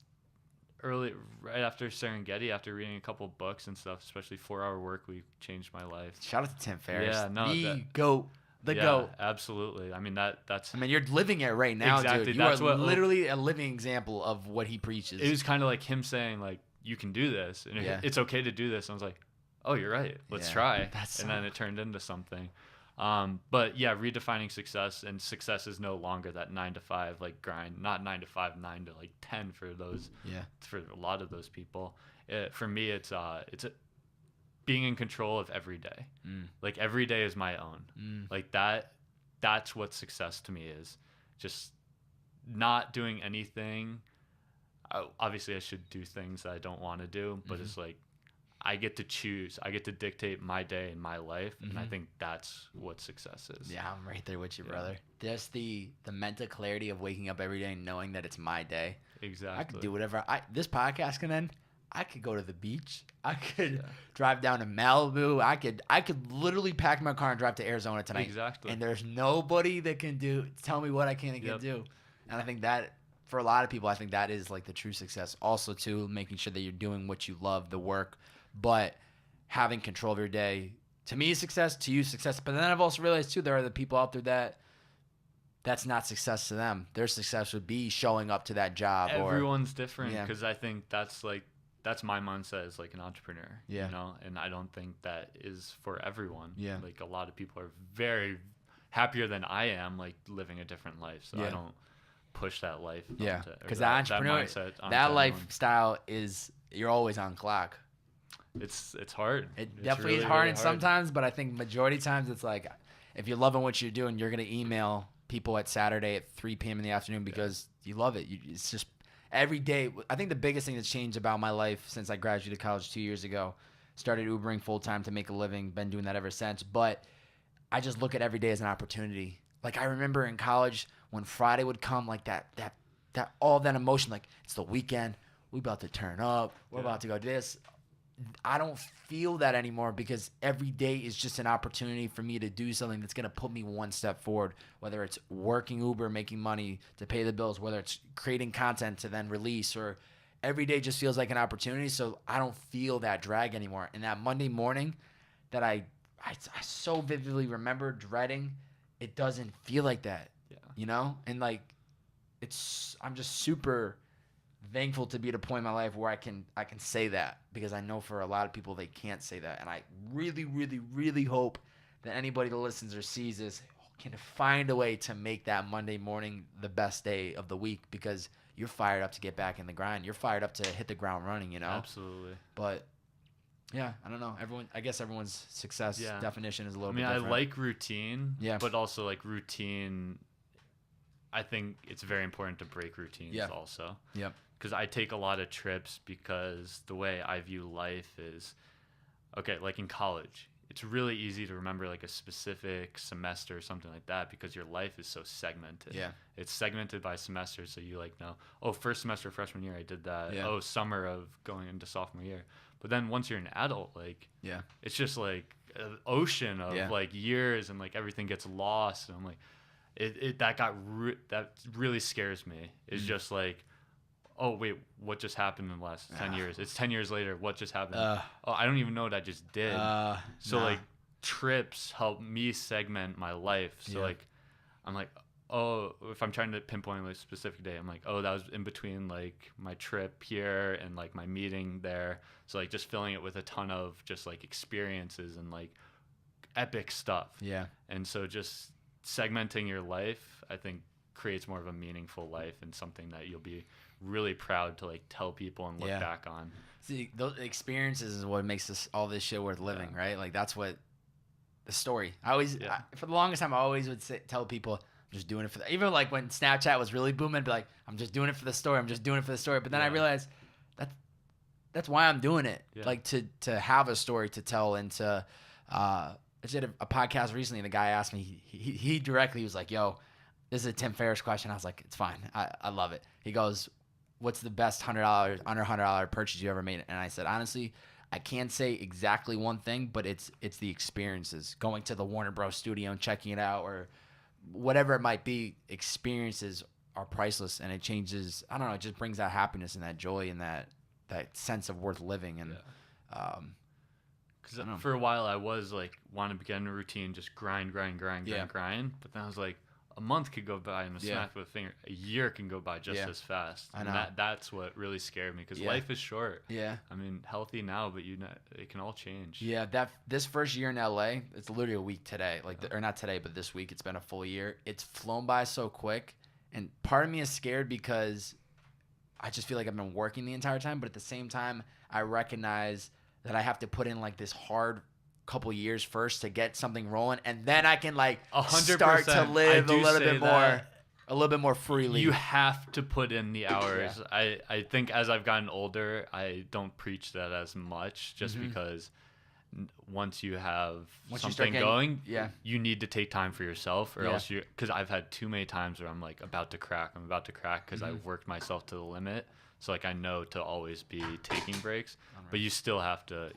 right after Serengeti, after reading a couple books and stuff, especially 4 Hour Work Week, changed my life. Shout out to Tim Ferriss. Yeah, no, the GOAT. The yeah, GOAT. absolutely. I mean, that's I mean, you're living it right now, Exactly, dude. You that's are what- literally a living example of what he preaches. it was kind of like him saying, like, you can do this, and Yeah. it's okay to do this. I was like, oh, you're right. Let's Yeah, try. that's and so then it turned into something. But yeah, redefining success, and success is no longer that 9 to 5 like grind, not 9 to 5, 9 to like 10 for those, Yeah. for a lot of those people. For me, it's being in control of every day. Like, every day is my own. Like that's what success to me is. Just not doing anything. Obviously I should do things that I don't want to do, but it's like, I get to choose. I get to dictate my day and my life, and I think that's what success is. Yeah, I'm right there with you, Yeah. brother. There's the mental clarity of waking up every day and knowing that it's my day. Exactly. I could do whatever. This podcast can end. I could go to the beach. I could drive down to Malibu. I could literally pack my car and drive to Arizona tonight. Exactly. And there's nobody that can tell me what I can and can't do. And I think that for a lot of people, I think that is like the true success. Also, too, making sure that you're doing what you love, the work, but having control of your day. To me, is success. To you, success. But then I've also realized too, there are the people out there that's not success to them. Their success would be showing up to that job. Everyone's different, Yeah. because I think that's my mindset as like an entrepreneur. Yeah. You know, and I don't think that is for everyone. Yeah. Like, a lot of people are very happier than I am, like, living a different life. So Yeah. I don't push that life. Yeah, onto- or because that entrepreneur, mindset onto that everyone. lifestyle is you're always on clock. It's hard. It It's definitely really, is hard really and sometimes, but I think majority of times it's like if you're loving what you're doing, you're gonna email people at Saturday at 3 p.m. in the afternoon because you love it. It's just every day. I think the biggest thing that's changed about my life since I graduated college 2 years ago, started Ubering full time to make a living, been doing that ever since. But I just look at every day as an opportunity. Like, I remember in college when Friday would come, like that all that emotion, like it's the weekend, we about to turn up, we're about to go do this. I don't feel that anymore because every day is just an opportunity for me to do something that's going to put me one step forward, whether it's working Uber, making money to pay the bills, whether it's creating content to then release, or every day just feels like an opportunity. So I don't feel that drag anymore. And that Monday morning that I so vividly remember dreading, it doesn't feel like that, you know? And like, I'm just super thankful to be at a point in my life where I can say that, because I know for a lot of people they can't say that. And I really, really, really hope that anybody that listens or sees this can find a way to make that Monday morning the best day of the week, because you're fired up to get back in the grind. You're fired up to hit the ground running, you know? Absolutely. But yeah, I don't know. I guess everyone's success definition is a little bit different. I like routine, Yeah. but also like routine, I think it's very important to break routines also. Yep. Because I take a lot of trips, because the way I view life is, okay, like in college, it's really easy to remember like a specific semester or something like that, because your life is so segmented. Yeah. It's segmented by semester, so you like know, oh, first semester freshman year I did that. Yeah. Oh, summer of going into sophomore year. But then once you're an adult, like, it's just like an ocean of like years, and like everything gets lost. And I'm like, that really scares me. It's just like, oh wait, what just happened in the last 10 years? It's 10 years later. What just happened? Oh, I don't even know what I just did. Like, trips help me segment my life. So like, I'm like, oh, if I'm trying to pinpoint like a specific day, I'm like, oh, that was in between like my trip here and like my meeting there. So like, just filling it with a ton of just like experiences and like epic stuff. Yeah. And so just segmenting your life, I think creates more of a meaningful life and something that you'll be really proud to like tell people and look back on. See, those experiences is what makes all this shit worth living, right? Like that's what the story. For the longest time, I always would tell people, I'm just doing it for even like when Snapchat was really booming, I'd be like, I'm just doing it for the story. I'm just doing it for the story. But then I realized that's why I'm doing it. Yeah. Like to have a story to tell and to, I did a podcast recently and the guy asked me, he directly was like, yo, this is a Tim Ferriss question. I was like, it's fine. I love it. He goes, what's the best under $100 purchase you ever made? And I said, honestly, I can't say exactly one thing, but it's the experiences. Going to the Warner Bros. Studio and checking it out or whatever it might be, experiences are priceless and it changes. I don't know. It just brings that happiness and that joy and that sense of worth living. And because for a while I was like wanting to get in a routine, just grind. But then I was like, a month could go by in a snap of a finger. A year can go by just as fast. I know. And that's what really scared me because life is short. Yeah. I mean, healthy now, but it can all change. Yeah. This first year in LA, it's literally a week today. Or not today, but this week, it's been a full year. It's flown by so quick. And part of me is scared because I just feel like I've been working the entire time. But at the same time, I recognize that I have to put in like this hard couple years first to get something rolling, and then I can like 100%, start to live a little bit more freely. You have to put in the hours. Yeah. I think as I've gotten older, I don't preach that as much just because once you have something going, you need to take time for yourself or else because I've had too many times where I'm like about to crack because I've worked myself to the limit. So like I know to always be taking breaks, but you still have to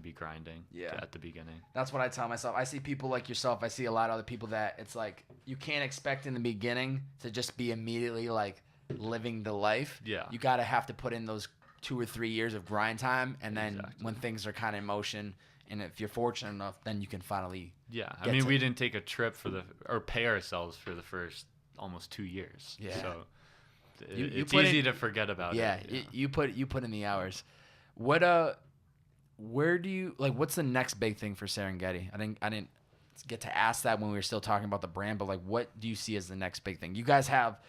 be grinding at the beginning. That's what I tell myself. I see people like yourself. I see a lot of other people that it's like you can't expect in the beginning to just be immediately like living the life. Yeah. You have to put in those 2 or 3 years of grind time, and then when things are kind of in motion, and if you're fortunate enough, then you can finally. Yeah, I mean, we didn't take a trip or pay ourselves for the first almost 2 years. Yeah. So. It's easy to forget about it. Yeah, you put in the hours. Where do you like? What's the next big thing for Serengeti? I didn't get to ask that when we were still talking about the brand, but like, what do you see as the next big thing? You guys have,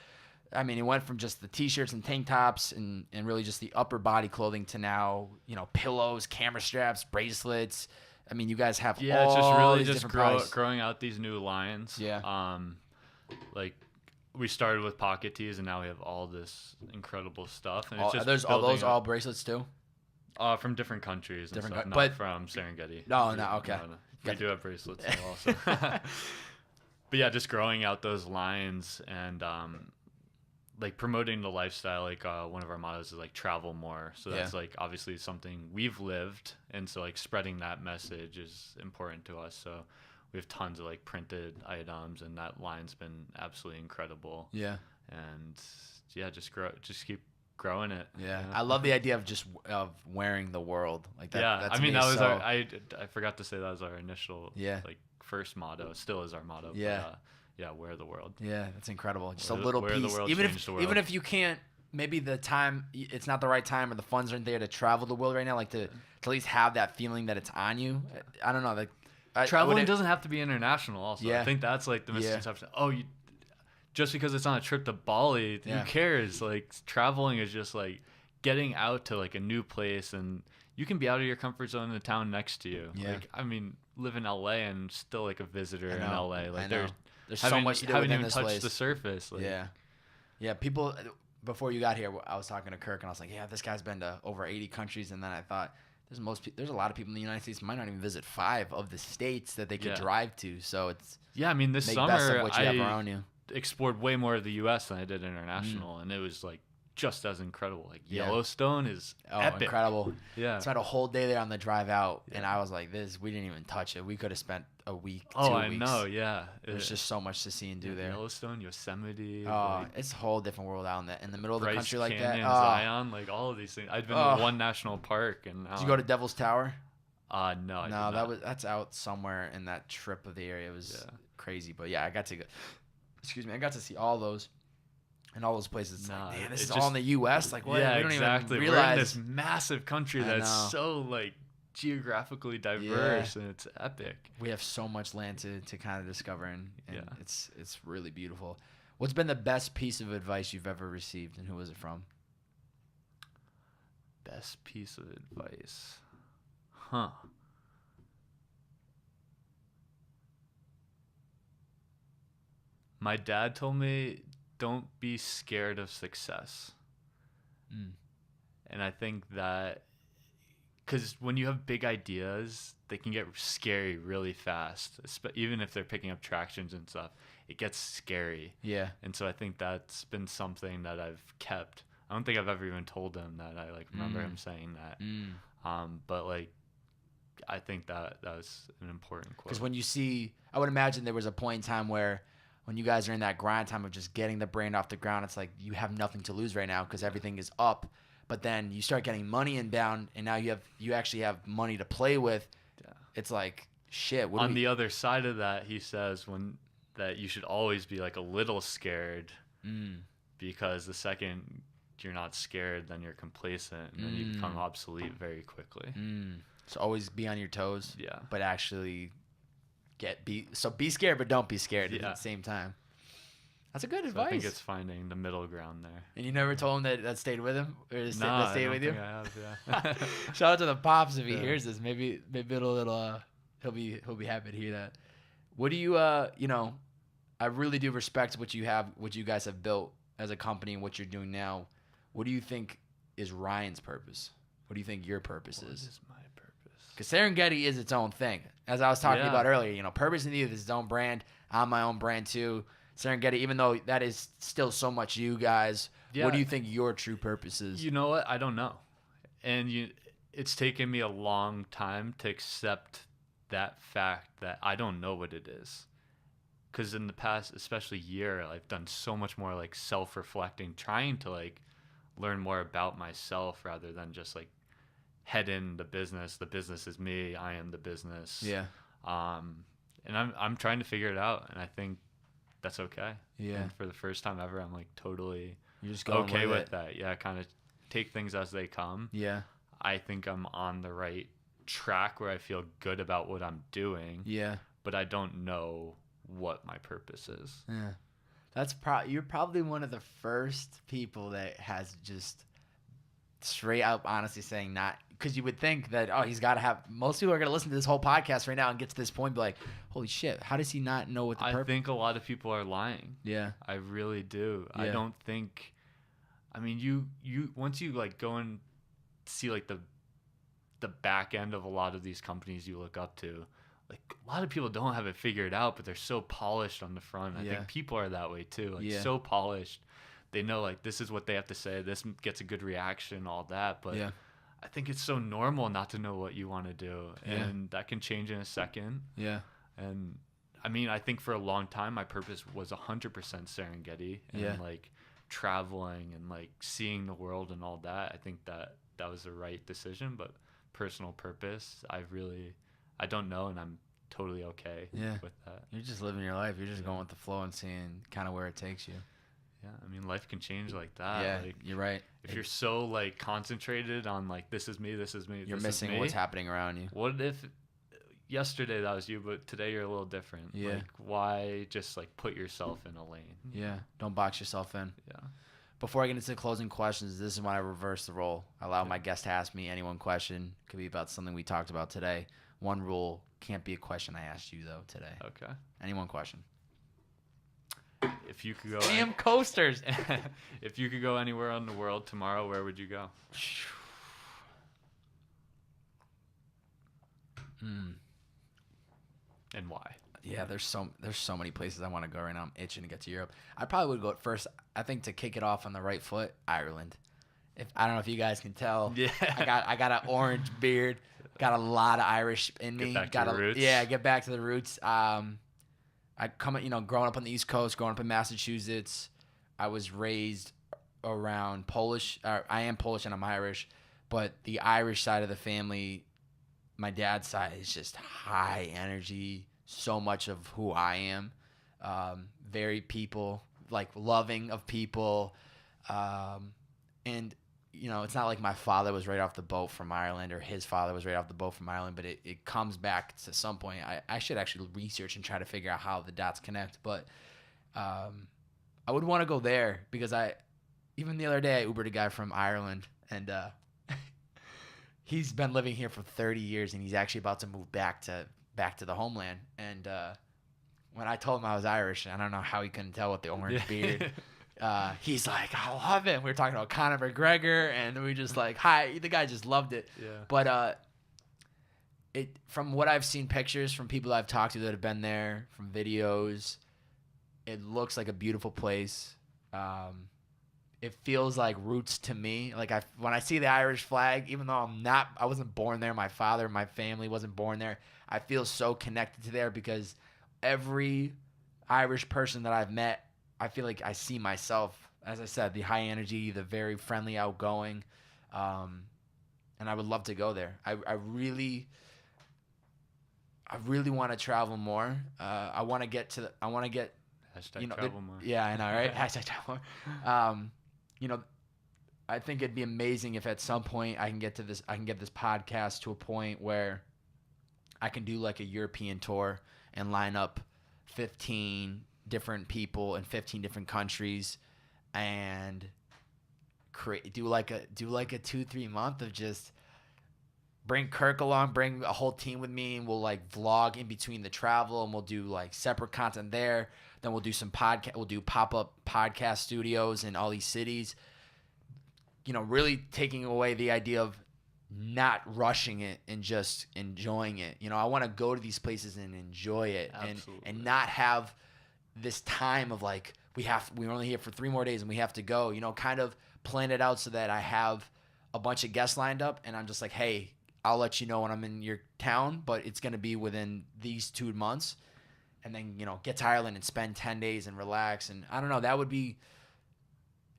I mean, it went from just the t-shirts and tank tops and really just the upper body clothing to now, pillows, camera straps, bracelets. I mean, you guys have it's just really just growing out these new lines. Yeah. Like. We started with pocket tees, and now we have all this incredible stuff. And it's just are those all bracelets too? From different countries and stuff, not from Serengeti. No, okay. No. We do have bracelets also. But yeah, just growing out those lines and like promoting the lifestyle. Like one of our mottos is like travel more. So that's like obviously something we've lived, and so like spreading that message is important to us. So. We have tons of like printed items, and that line's been absolutely incredible. Yeah. And just keep growing it. Yeah. I love the idea of wearing the world like that. Yeah. I mean, that was I forgot to say that was our initial like first motto. Still is our motto. Yeah. But, wear the world. Yeah, that's incredible. Just a little piece. Even if you can't, maybe it's not the right time or the funds aren't there to travel the world right now. Like to at least have that feeling that it's on you. I don't know. Like. Traveling doesn't have to be international also. I think that's like the misconception. Just because it's on a trip to Bali, who cares? Like traveling is just like getting out to like a new place, and you can be out of your comfort zone in the town next to you. Yeah. Like, I mean, live in LA and still like a visitor in LA. Like there's so much to do haven't even this touched place. the surface. Like, yeah. People before you got here, I was talking to Kirk and I was like, this guy's been to over 80 countries, and then I thought. There's a lot of people in the United States who might not even visit 5 of the states that they could drive to. So it's I mean, this summer I explored way more of the U.S. than I did international, and it was like just as incredible. Like Yellowstone is epic. Incredible. Yeah, I spent a whole day there on the drive out, and I was like, we didn't even touch it. We could have spent a week. 2 weeks. I know. Yeah, there's just so much to see and do there. Yellowstone, Yosemite. It's a whole different world out in the middle of the country like Canyon, that. Zion, like all of these things. I've been to one national park, and did you go to Devil's Tower? No, that's out somewhere in that trip of the area. It was crazy, but I got to go. Excuse me, I got to see all those. And all those places, this is all in the U.S. Like, what? Yeah, we don't exactly. even realize. We're in this massive country that's so like geographically diverse, and it's epic. We have so much land to kind of discover, and it's really beautiful. What's been the best piece of advice you've ever received, and who was it from? Best piece of advice. Huh. My dad told me, don't be scared of success. And I think that, because when you have big ideas, they can get scary really fast. Even if they're picking up tractions and stuff, it gets scary. Yeah. And so I think that's been something that I've kept. I don't think I've ever even told him that. I like remember him saying that. But like, I think that was an important quote. Because when you see, I would imagine there was a point in time where when you guys are in that grind time of just getting the brand off the ground, it's like you have nothing to lose right now because everything is up. But then you start getting money inbound, and now you actually have money to play with. Yeah. It's like, shit. On the other side of that, he says that you should always be like a little scared, because the second you're not scared, then you're complacent, and then you become obsolete very quickly. So always be on your toes. Yeah. But actually be scared, but don't be scared at the same time. That's a good advice. I think it's finding the middle ground there. And you never told him that stayed with him? Or that stayed with you? I have, yeah. Shout out to the pops if he hears this. Maybe he'll be happy to hear that. What do you I really do respect what you guys have built as a company and what you're doing now. What do you think is Ryan's purpose? What do you think your purpose is? What is my purpose? Because Serengeti is its own thing. As I was talking about earlier, Purpose in the Youth is its own brand. I'm my own brand too. Serengeti, even though that is still so much you guys, what do you think your true purpose is? You know what? I don't know. And it's taken me a long time to accept that fact that I don't know what it is. Because in the past, especially year, I've done so much more like self-reflecting, trying to like learn more about myself rather than just like head in the business. The business is me. I am the business. Yeah. And I'm trying to figure it out, and I think that's okay. Yeah. And for the first time ever, I'm like totally You're just going okay with it. that. Yeah, kind of take things as they come. Yeah. I think I'm on the right track where I feel good about what I'm doing. Yeah. But I don't know what my purpose is. Yeah. You're probably one of the first people that has just straight up honestly saying not, because you would think that, he's got to have, most people are going to listen to this whole podcast right now and get to this point and be like, holy shit, how does he not know what the purpose? I think a lot of people are lying. Yeah. I really do. Yeah. I don't think, I mean, you once you like go and see like the back end of a lot of these companies you look up to, like a lot of people don't have it figured out, but they're so polished on the front. I think people are that way too. Like so polished. They know like this is what they have to say. This gets a good reaction, all that. But I think it's so normal not to know what you want to do. And that can change in a second. Yeah. And I mean, I think for a long time, my purpose was 100% Serengeti and like traveling and like seeing the world and all that. I think that was the right decision, but personal purpose, I don't know. And I'm totally okay with that. You're just living your life. You're just going with the flow and seeing kind of where it takes you. Yeah, I mean, life can change like that. Yeah, like, you're right. If you're so like concentrated on like this is me, you're missing what's happening around you. What if yesterday that was you, but today you're a little different? Yeah. Like, why just like put yourself in a lane? Yeah, don't box yourself in. Yeah. Before I get into the closing questions, this is when I reverse the role. I allow my guest to ask me any one question. Could be about something we talked about today. One rule, can't be a question I asked you though today. Okay. Any one question. If you could go damn coasters. If you could go anywhere in the world tomorrow, where would you go? And why? Yeah, there's so many places I want to go right now. I'm itching to get to Europe. I probably would go at first. I think to kick it off on the right foot, Ireland. I don't know if you guys can tell. Yeah. I got an orange beard. Got a lot of Irish in me. Get back to the roots. Yeah, get back to the roots. I growing up on the East Coast, growing up in Massachusetts, I was raised around Polish. I am Polish and I'm Irish, but the Irish side of the family, my dad's side, is just high energy. So much of who I am, very people, like loving of people, and it's not like my father was right off the boat from Ireland or his father was right off the boat from Ireland, but it comes back to some point. I should actually research and try to figure out how the dots connect, but I would want to go there because even the other day I Ubered a guy from Ireland, and he's been living here for 30 years and he's actually about to move back to the homeland. And when I told him I was Irish, I don't know how he couldn't tell with the orange beard. He's like, I love it. And we were talking about Conor McGregor, and we just like, hi. The guy just loved it. Yeah. But from what I've seen pictures from people I've talked to that have been there, from videos, it looks like a beautiful place. It feels like roots to me. Like when I see the Irish flag, even though I wasn't born there, my family wasn't born there, I feel so connected to there because every Irish person that I've met, I feel like I see myself. As I said, the high energy, the very friendly, outgoing, and I would love to go there. I really want to travel more. I want to get Hashtag travel more. Yeah, I know, right? Hashtag travel more. I think it'd be amazing if at some point I can get this podcast to a point where I can do like a European tour and line up 15 different people in 15 different countries and do like a 2-3 month of just bring Kirk along, bring a whole team with me, and we'll like vlog in between the travel, and we'll do like separate content there. Then we'll do some we'll do pop-up podcast studios in all these cities. Really taking away the idea of not rushing it and just enjoying it. I want to go to these places and enjoy it. and not have this time of like we're only here for 3 more days and we have to go. Kind of plan it out so that I have a bunch of guests lined up and I'm just like, hey, I'll let you know when I'm in your town, but it's going to be within these 2 months. And then, get to Ireland and spend 10 days and relax. And I don't know, that would be,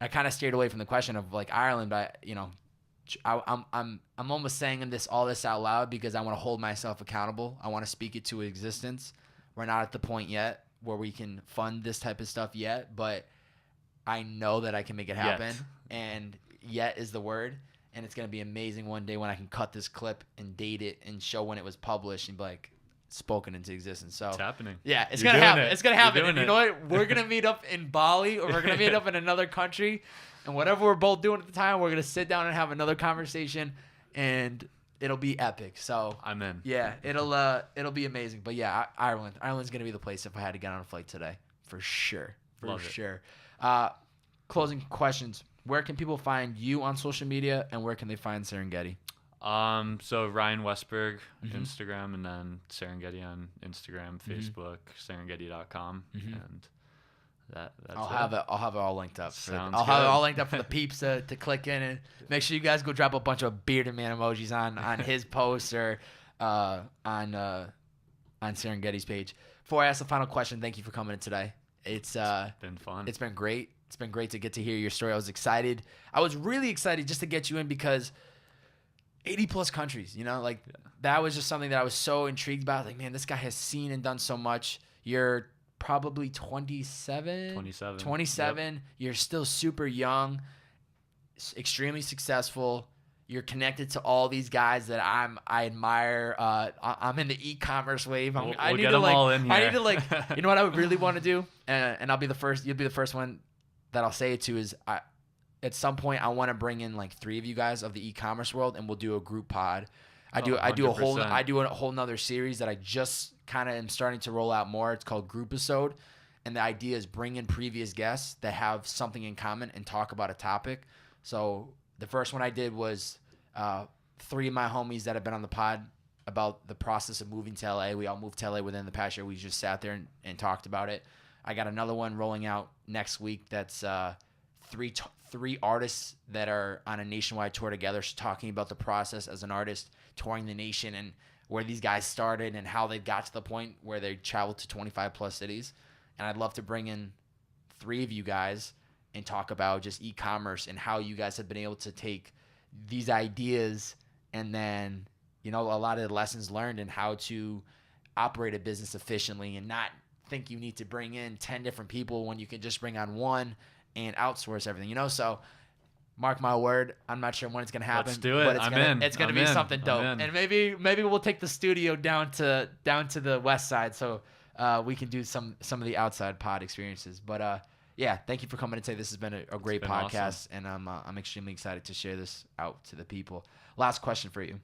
I kind of steered away from the question of like Ireland, but I'm almost saying all this out loud because I want to hold myself accountable. I want to speak it to existence. We're not at the point yet where we can fund this type of stuff yet, but I know that I can make it happen. And yet is the word. And it's going to be amazing one day when I can cut this clip and date it and show when it was published and be like, spoken into existence. So it's happening. Yeah, it's going to happen. It's going to happen. And you know what? We're going to meet up in Bali, or we're going to meet up in another country, and whatever we're both doing at the time, we're going to sit down and have another conversation, and it'll be epic. So I'm in. Yeah, it'll be amazing. But yeah, Ireland's going to be the place if I had to get on a flight today, for sure. For sure. Closing questions. Where can people find you on social media, and where can they find Serengeti? So Ryan Westberg, Instagram, and then Serengeti on Instagram, Facebook, Serengeti.com, and that's I'll have it all linked up. Sounds I'll have it all linked up for the peeps to click in, and make sure you guys go drop a bunch of bearded man emojis on his posts or on Serengeti's page. Before I ask the final question, thank you for coming in today. It's been fun. It's been great. It's been great to get to hear your story. I was excited. I was really excited just to get you in because 80 plus countries, that was just something that I was so intrigued about. Like, man, this guy has seen and done so much. You're probably 27. 27. Yep. You're still super young, extremely successful. You're connected to all these guys that I admire. I'm in the e-commerce wave. I need to all in here. I need to you know what I would really want to do? And I'll be the first. You'll be the first one that I'll say it to is at some point I want to bring in like 3 of you guys of the e-commerce world, and we'll do a group pod. I do a whole nother series that I just kind of am starting to roll out more. It's called Groupisode, and the idea is bring in previous guests that have something in common and talk about a topic. So the first one I did was 3 of my homies that have been on the pod about the process of moving to LA. We all moved to LA within the past year. We just sat there and talked about it. I got another one rolling out next week that's 3 artists that are on a nationwide tour together, talking about the process as an artist touring the nation and where these guys started and how they got to the point where they traveled to 25 plus cities. And I'd love to bring in 3 of you guys and talk about just e-commerce and how you guys have been able to take these ideas and then, a lot of the lessons learned and how to operate a business efficiently and not think you need to bring in 10 different people when you can just bring on 1 and outsource everything, So mark my word, I'm not sure when it's going to happen. Let's do it. But it's going to be something dope. And maybe we'll take the studio down to the west side so we can do some of the outside pod experiences. But yeah, thank you for coming today. This has been a great been podcast, and I'm extremely excited to share this out to the people. Last question for you.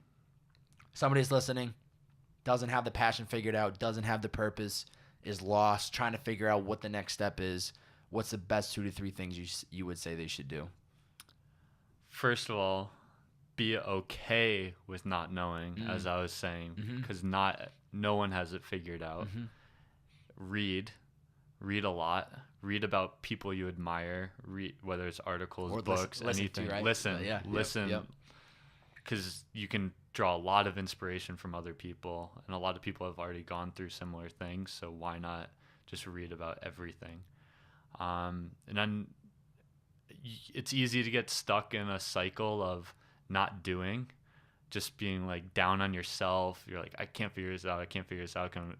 Somebody's listening, doesn't have the passion figured out, doesn't have the purpose, is lost, trying to figure out what the next step is. What's the best 2 to 3 things you would say they should do? First of all, be okay with not knowing, as I was saying, because no one has it figured out. Read a lot. Read about people you admire. Read, whether it's articles, Or books, listen anything. to, right? Listen, because you can draw a lot of inspiration from other people, and a lot of people have already gone through similar things. So why not just read about everything? And then it's easy to get stuck in a cycle of not doing, just being like down on yourself. You're like, I can't figure this out.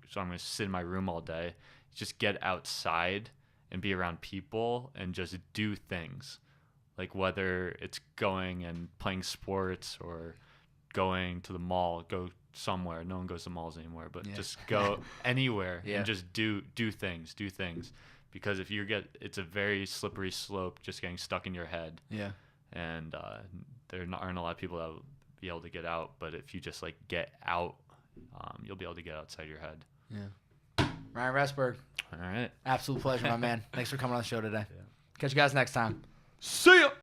So I'm going to sit in my room all day. Just get outside and be around people and just do things. Like whether it's going and playing sports or going to the mall, go somewhere. No one goes to malls anymore, but just go anywhere and just do things. Because if it's a very slippery slope just getting stuck in your head. Yeah. And there aren't a lot of people that will be able to get out. But if you just like get out, you'll be able to get outside your head. Yeah. Ryan Westberg. All right. Absolute pleasure, my man. Thanks for coming on the show today. Yeah. Catch you guys next time. See ya.